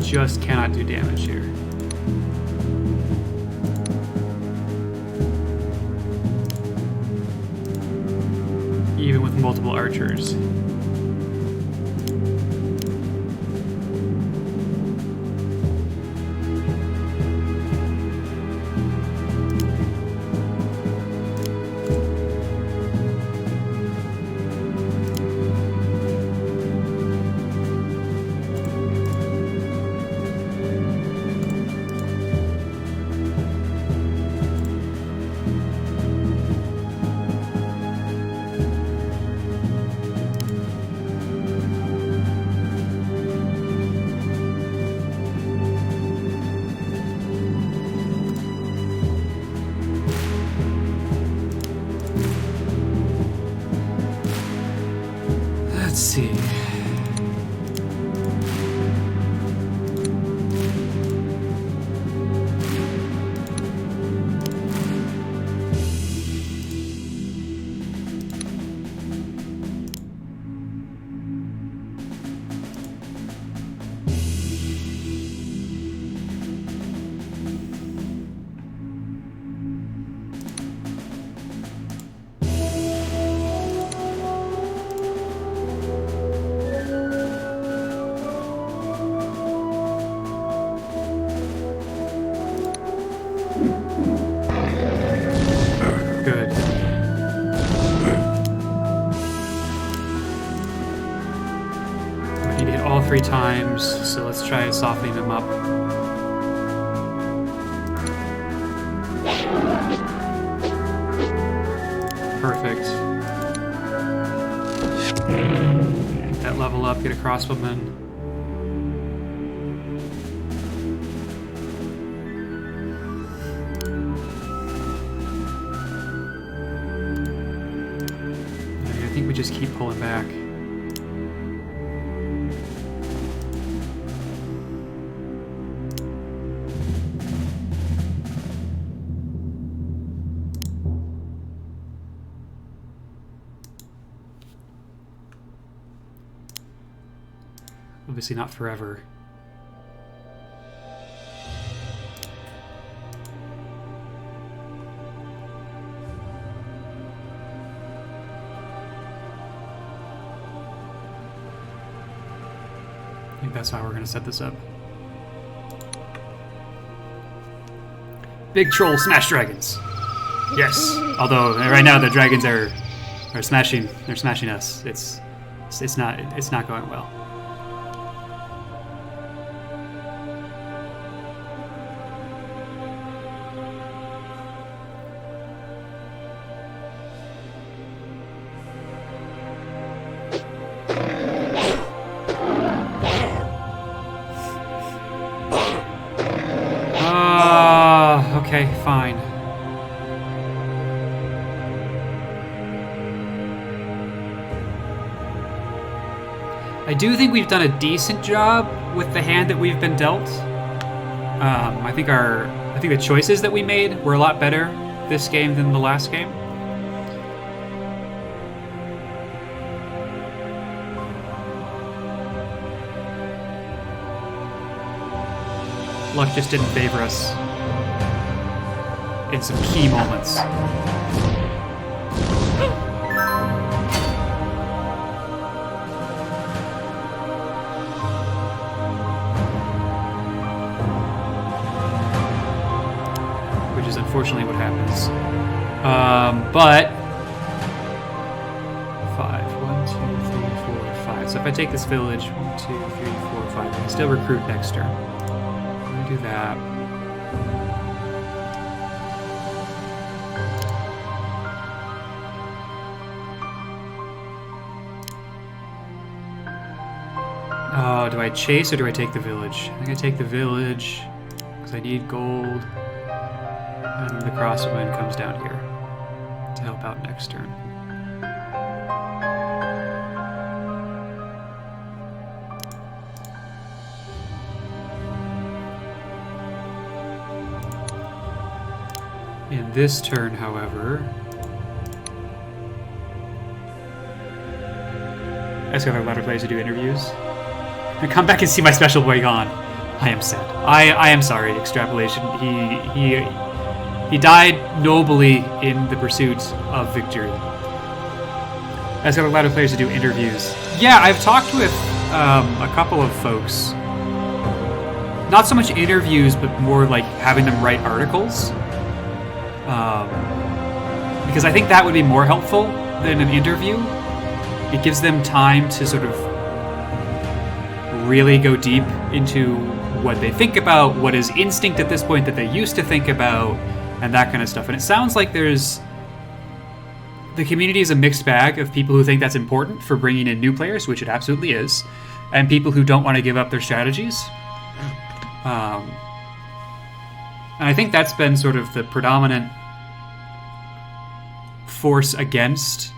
Just cannot do damage here. Even with multiple archers. Let's see. Good. I need to hit all 3 times, so let's try softening them up. Perfect. Get that level up, get a crossbowman. I think we just keep pulling back. Obviously not forever. that's how we're going to set this up. Big troll smash dragons. Yes. Although right now the dragons are smashing. They're smashing us. It's not going well. Okay, fine. I do think we've done a decent job with the hand that we've been dealt. I think the choices that we made were a lot better this game than the last game. Luck just didn't favor us in some key moments. Which is unfortunately what happens. But 5, 1, 2, 3, 4, 5. So if I take this village, 1, 2, 3, 4, 5, I can still recruit next turn. I'm gonna do that. Oh, do I chase or do I take the village? I think I take the village because I need gold. And the crosswind comes down here to help out next turn. In this turn, however, I just got our ladder players to do interviews. And come back and see my special boy gone. I am sad. I am sorry, Extrapolation. He died nobly in the pursuit of victory. I just got a lot of players to do interviews. Yeah, I've talked with a couple of folks. Not so much interviews, but more like having them write articles. Because I think that would be more helpful than an interview. It gives them time to sort of really go deep into what they think about, what is instinct at this point that they used to think about, and that kind of stuff. And it sounds like the community is a mixed bag of people who think that's important for bringing in new players, which it absolutely is, and people who don't want to give up their strategies. And I think that's been sort of the predominant force against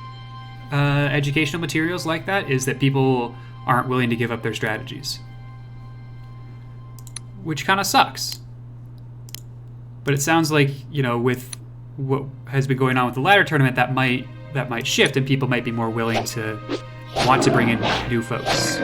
educational materials like that, is that people aren't willing to give up their strategies. Which kind of sucks. But it sounds like, you know, with what has been going on with the ladder tournament, that might shift and people might be more willing to want to bring in new folks.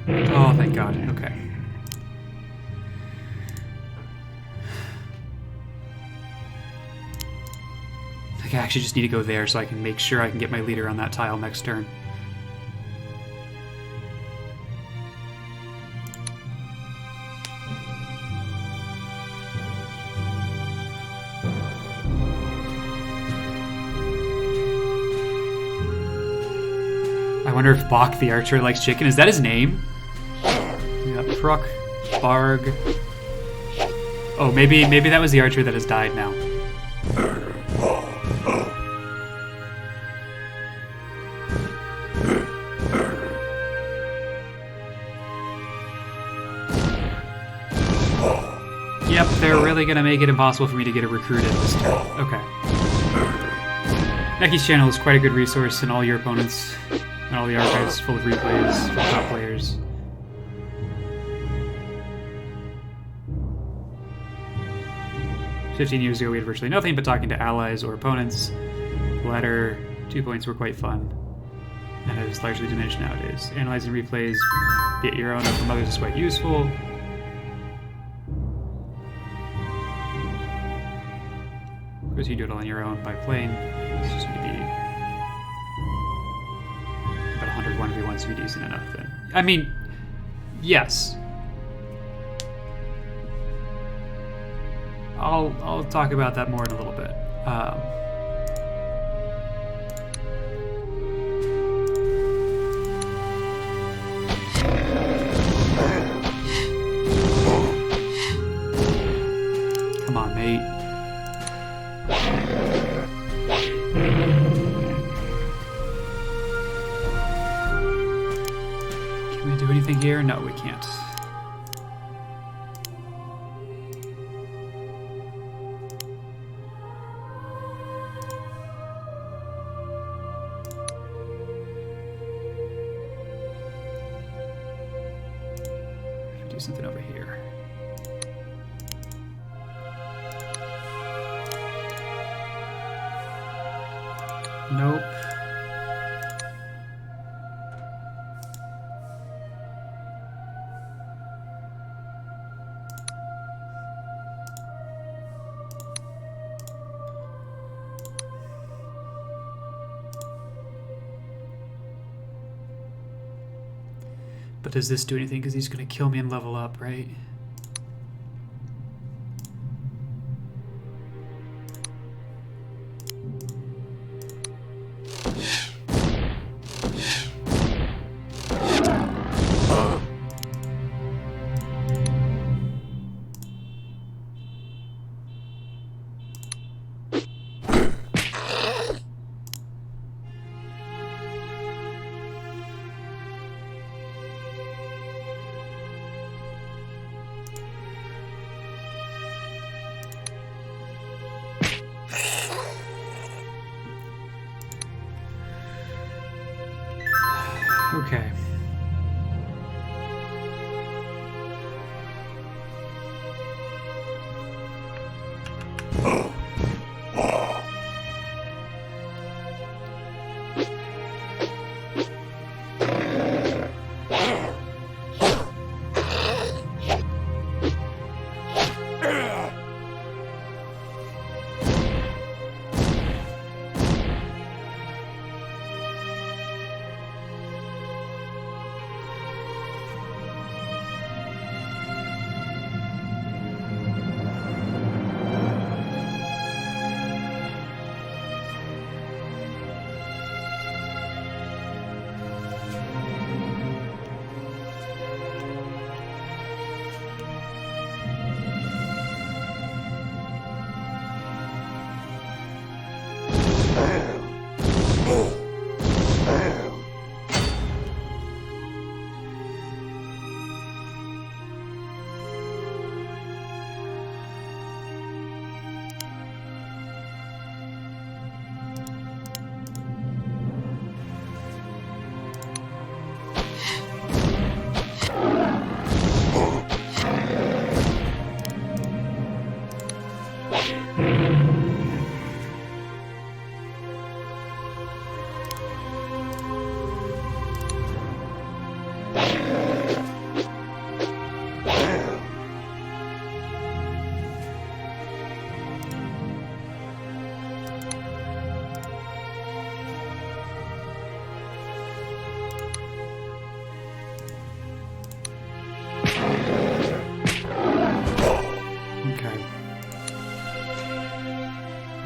Oh, thank God. Okay. I think I actually just need to go there so I can make sure I can get my leader on that tile next turn. I wonder if Bach the Archer likes chicken. Is that his name? Yeah, Pruck, Barg. Oh, maybe that was the archer that has died now. Yep, they're really gonna make it impossible for me to get a recruit in this turn. Okay. Necky's channel is quite a good resource in all your opponents. And all the archives full of replays from top players. "15 years ago, we had virtually nothing but talking to allies or opponents. The latter 2 points were quite fun, and it is largely diminished nowadays. Analyzing replays, be it your own or from others, is quite useful. Of course, you do it all on your own by playing. It's just going to be about 100 1v1s to be decent enough then. I mean, yes. I'll talk about that more in a little bit. Come on, mate. Can we do anything here? No, we can't. Do something over here. Nope. But does this do anything? Because he's going to kill me and level up, right? Okay.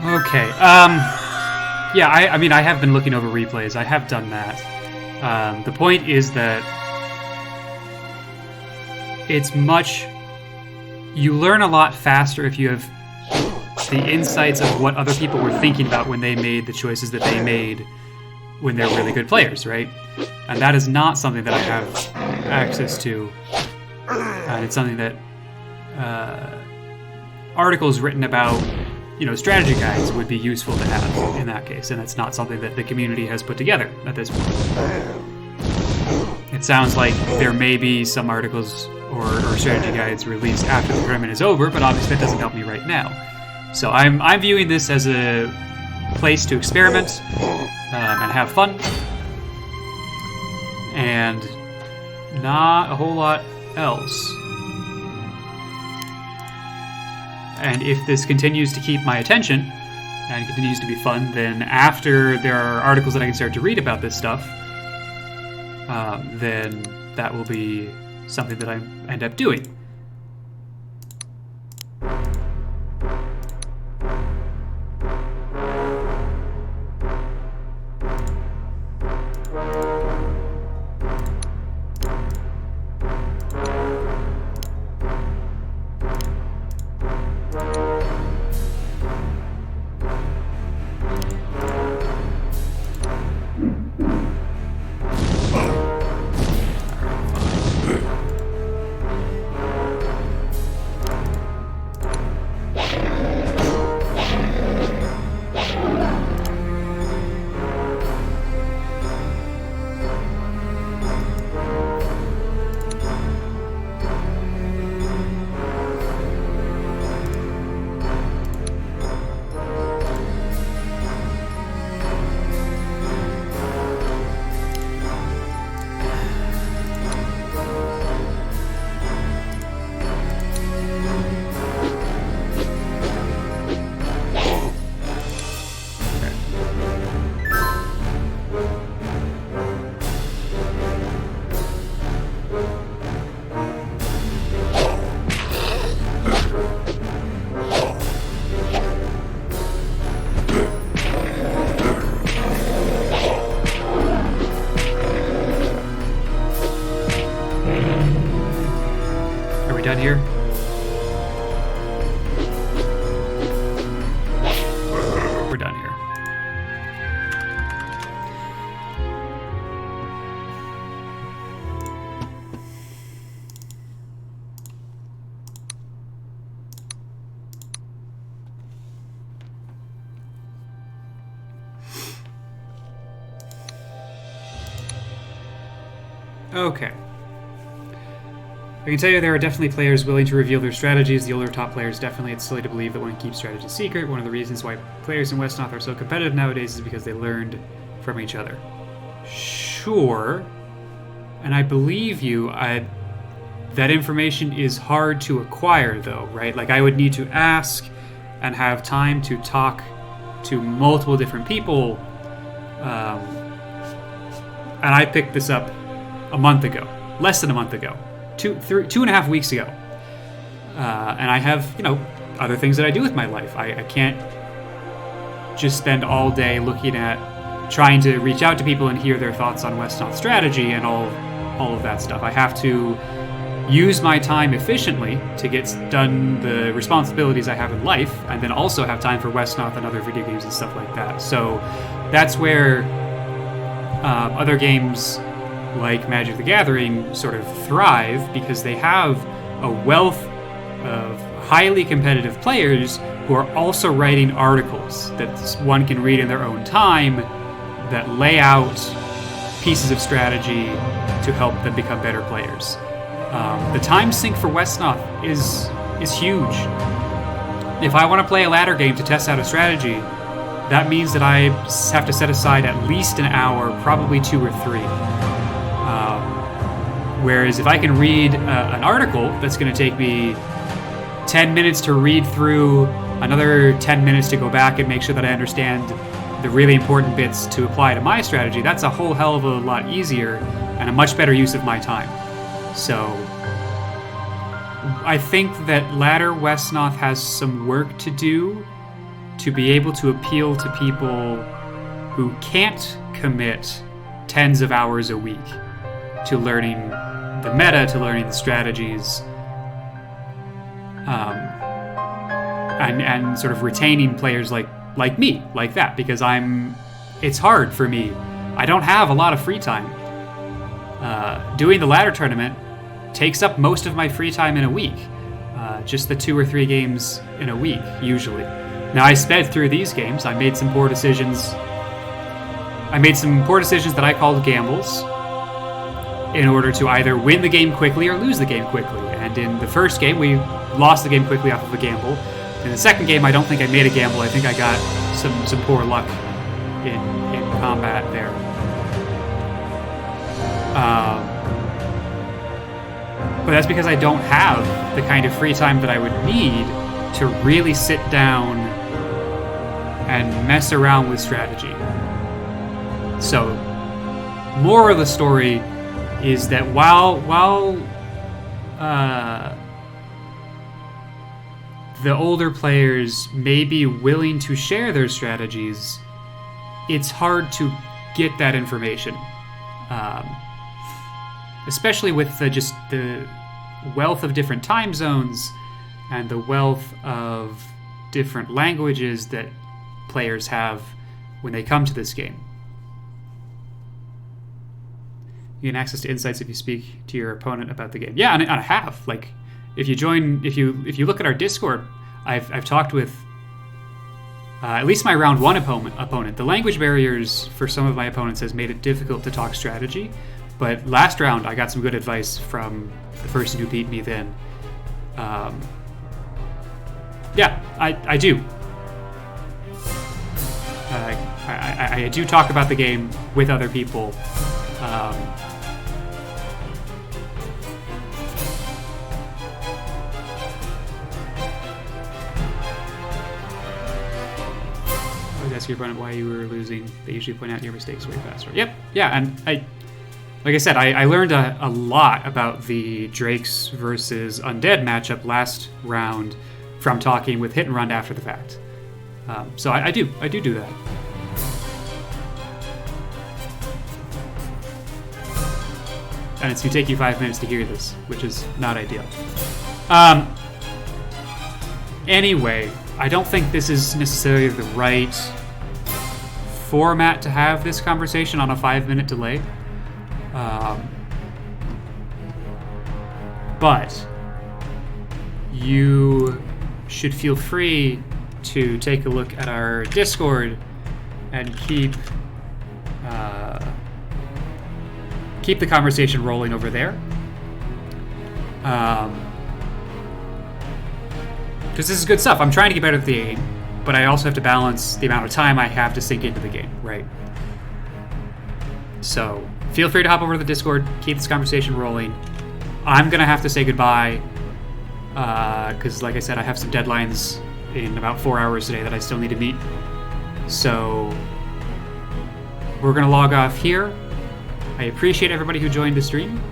Okay. Yeah, I mean, I have been looking over replays. I have done that. The point is that it's much... You learn a lot faster if you have the insights of what other people were thinking about when they made the choices that they made when they're really good players, right? And that is not something that I have access to. And it's something that articles written about strategy guides would be useful to have in that case, and it's not something that the community has put together at this point. It sounds like there may be some articles or strategy guides released after the tournament is over, but obviously that doesn't help me right now. So I'm viewing this as a place to experiment and have fun, and not a whole lot else. And if this continues to keep my attention and continues to be fun, then after there are articles that I can start to read about this stuff, then that will be something that I end up doing. Done here? We're done here. Okay. I can tell you there are definitely players willing to reveal their strategies. The older top players definitely. It's silly to believe that one keeps strategies secret. One of the reasons why players in Wesnoth are so competitive nowadays is because they learned from each other. Sure. And I believe you. That information is hard to acquire, though, right? Like, I would need to ask and have time to talk to multiple different people. And I picked this up a month ago. Less than a month ago. 2.5 weeks ago. And I have, other things that I do with my life. I can't just spend all day looking at trying to reach out to people and hear their thoughts on Wesnoth strategy and all of that stuff. I have to use my time efficiently to get done the responsibilities I have in life, and then also have time for Wesnoth and other video games and stuff like that. So that's where other games like Magic the Gathering sort of thrive, because they have a wealth of highly competitive players who are also writing articles that one can read in their own time that lay out pieces of strategy to help them become better players. The time sink for Wesnoth is huge. If I want to play a ladder game to test out a strategy, that means that I have to set aside at least an hour, probably 2 or 3. Whereas if I can read an article that's going to take me 10 minutes to read through, another 10 minutes to go back and make sure that I understand the really important bits to apply to my strategy, that's a whole hell of a lot easier and a much better use of my time. So I think that Ladder Wesnoth has some work to do to be able to appeal to people who can't commit tens of hours a week to learning the meta, to learning the strategies, and sort of retaining players like me, like that, because it's hard for me. I don't have a lot of free time. Doing the ladder tournament takes up most of my free time in a week. Just the 2 or 3 games in a week, usually. Now, I sped through these games. I made some poor decisions. I made some poor decisions that I called gambles in order to either win the game quickly or lose the game quickly. And in the first game, we lost the game quickly off of a gamble. In the second game, I don't think I made a gamble. I think I got some poor luck in combat there. But that's because I don't have the kind of free time that I would need to really sit down and mess around with strategy. So, moral of the story is that while the older players may be willing to share their strategies, it's hard to get that information. Especially with the wealth of different time zones and the wealth of different languages that players have when they come to this game. You get access to insights if you speak to your opponent about the game. Yeah, and I have. Like, if you look at our Discord, I've talked with at least my round one opponent. The language barriers for some of my opponents has made it difficult to talk strategy, but last round I got some good advice from the person who beat me then. Yeah, I do. I do talk about the game with other people. Ask your opponent why you were losing. They usually point out your mistakes way faster. Yep, yeah, and like I said, I learned a lot about the Drakes versus Undead matchup last round from talking with Hit and Run after the fact. So I do that. And it's going to take you 5 minutes to hear this, which is not ideal. Anyway, I don't think this is necessarily the right format to have this conversation on a 5-minute delay. But you should feel free to take a look at our Discord and keep the conversation rolling over there. Because this is good stuff. I'm trying to get better at the game, but I also have to balance the amount of time I have to sink into the game, right? So feel free to hop over to the Discord, keep this conversation rolling. I'm going to have to say goodbye because, like I said, I have some deadlines in about 4 hours today that I still need to meet. So we're going to log off here. I appreciate everybody who joined the stream.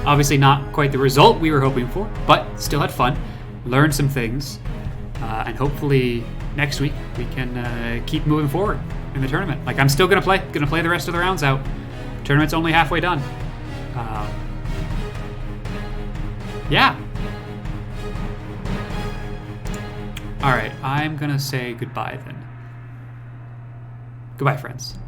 Obviously not quite the result we were hoping for, but still had fun. Learned some things. And hopefully next week we can keep moving forward in the tournament. Like, I'm still going to play the rest of the rounds out. Tournament's only halfway done. Yeah. All right, I'm going to say goodbye then. Goodbye, friends.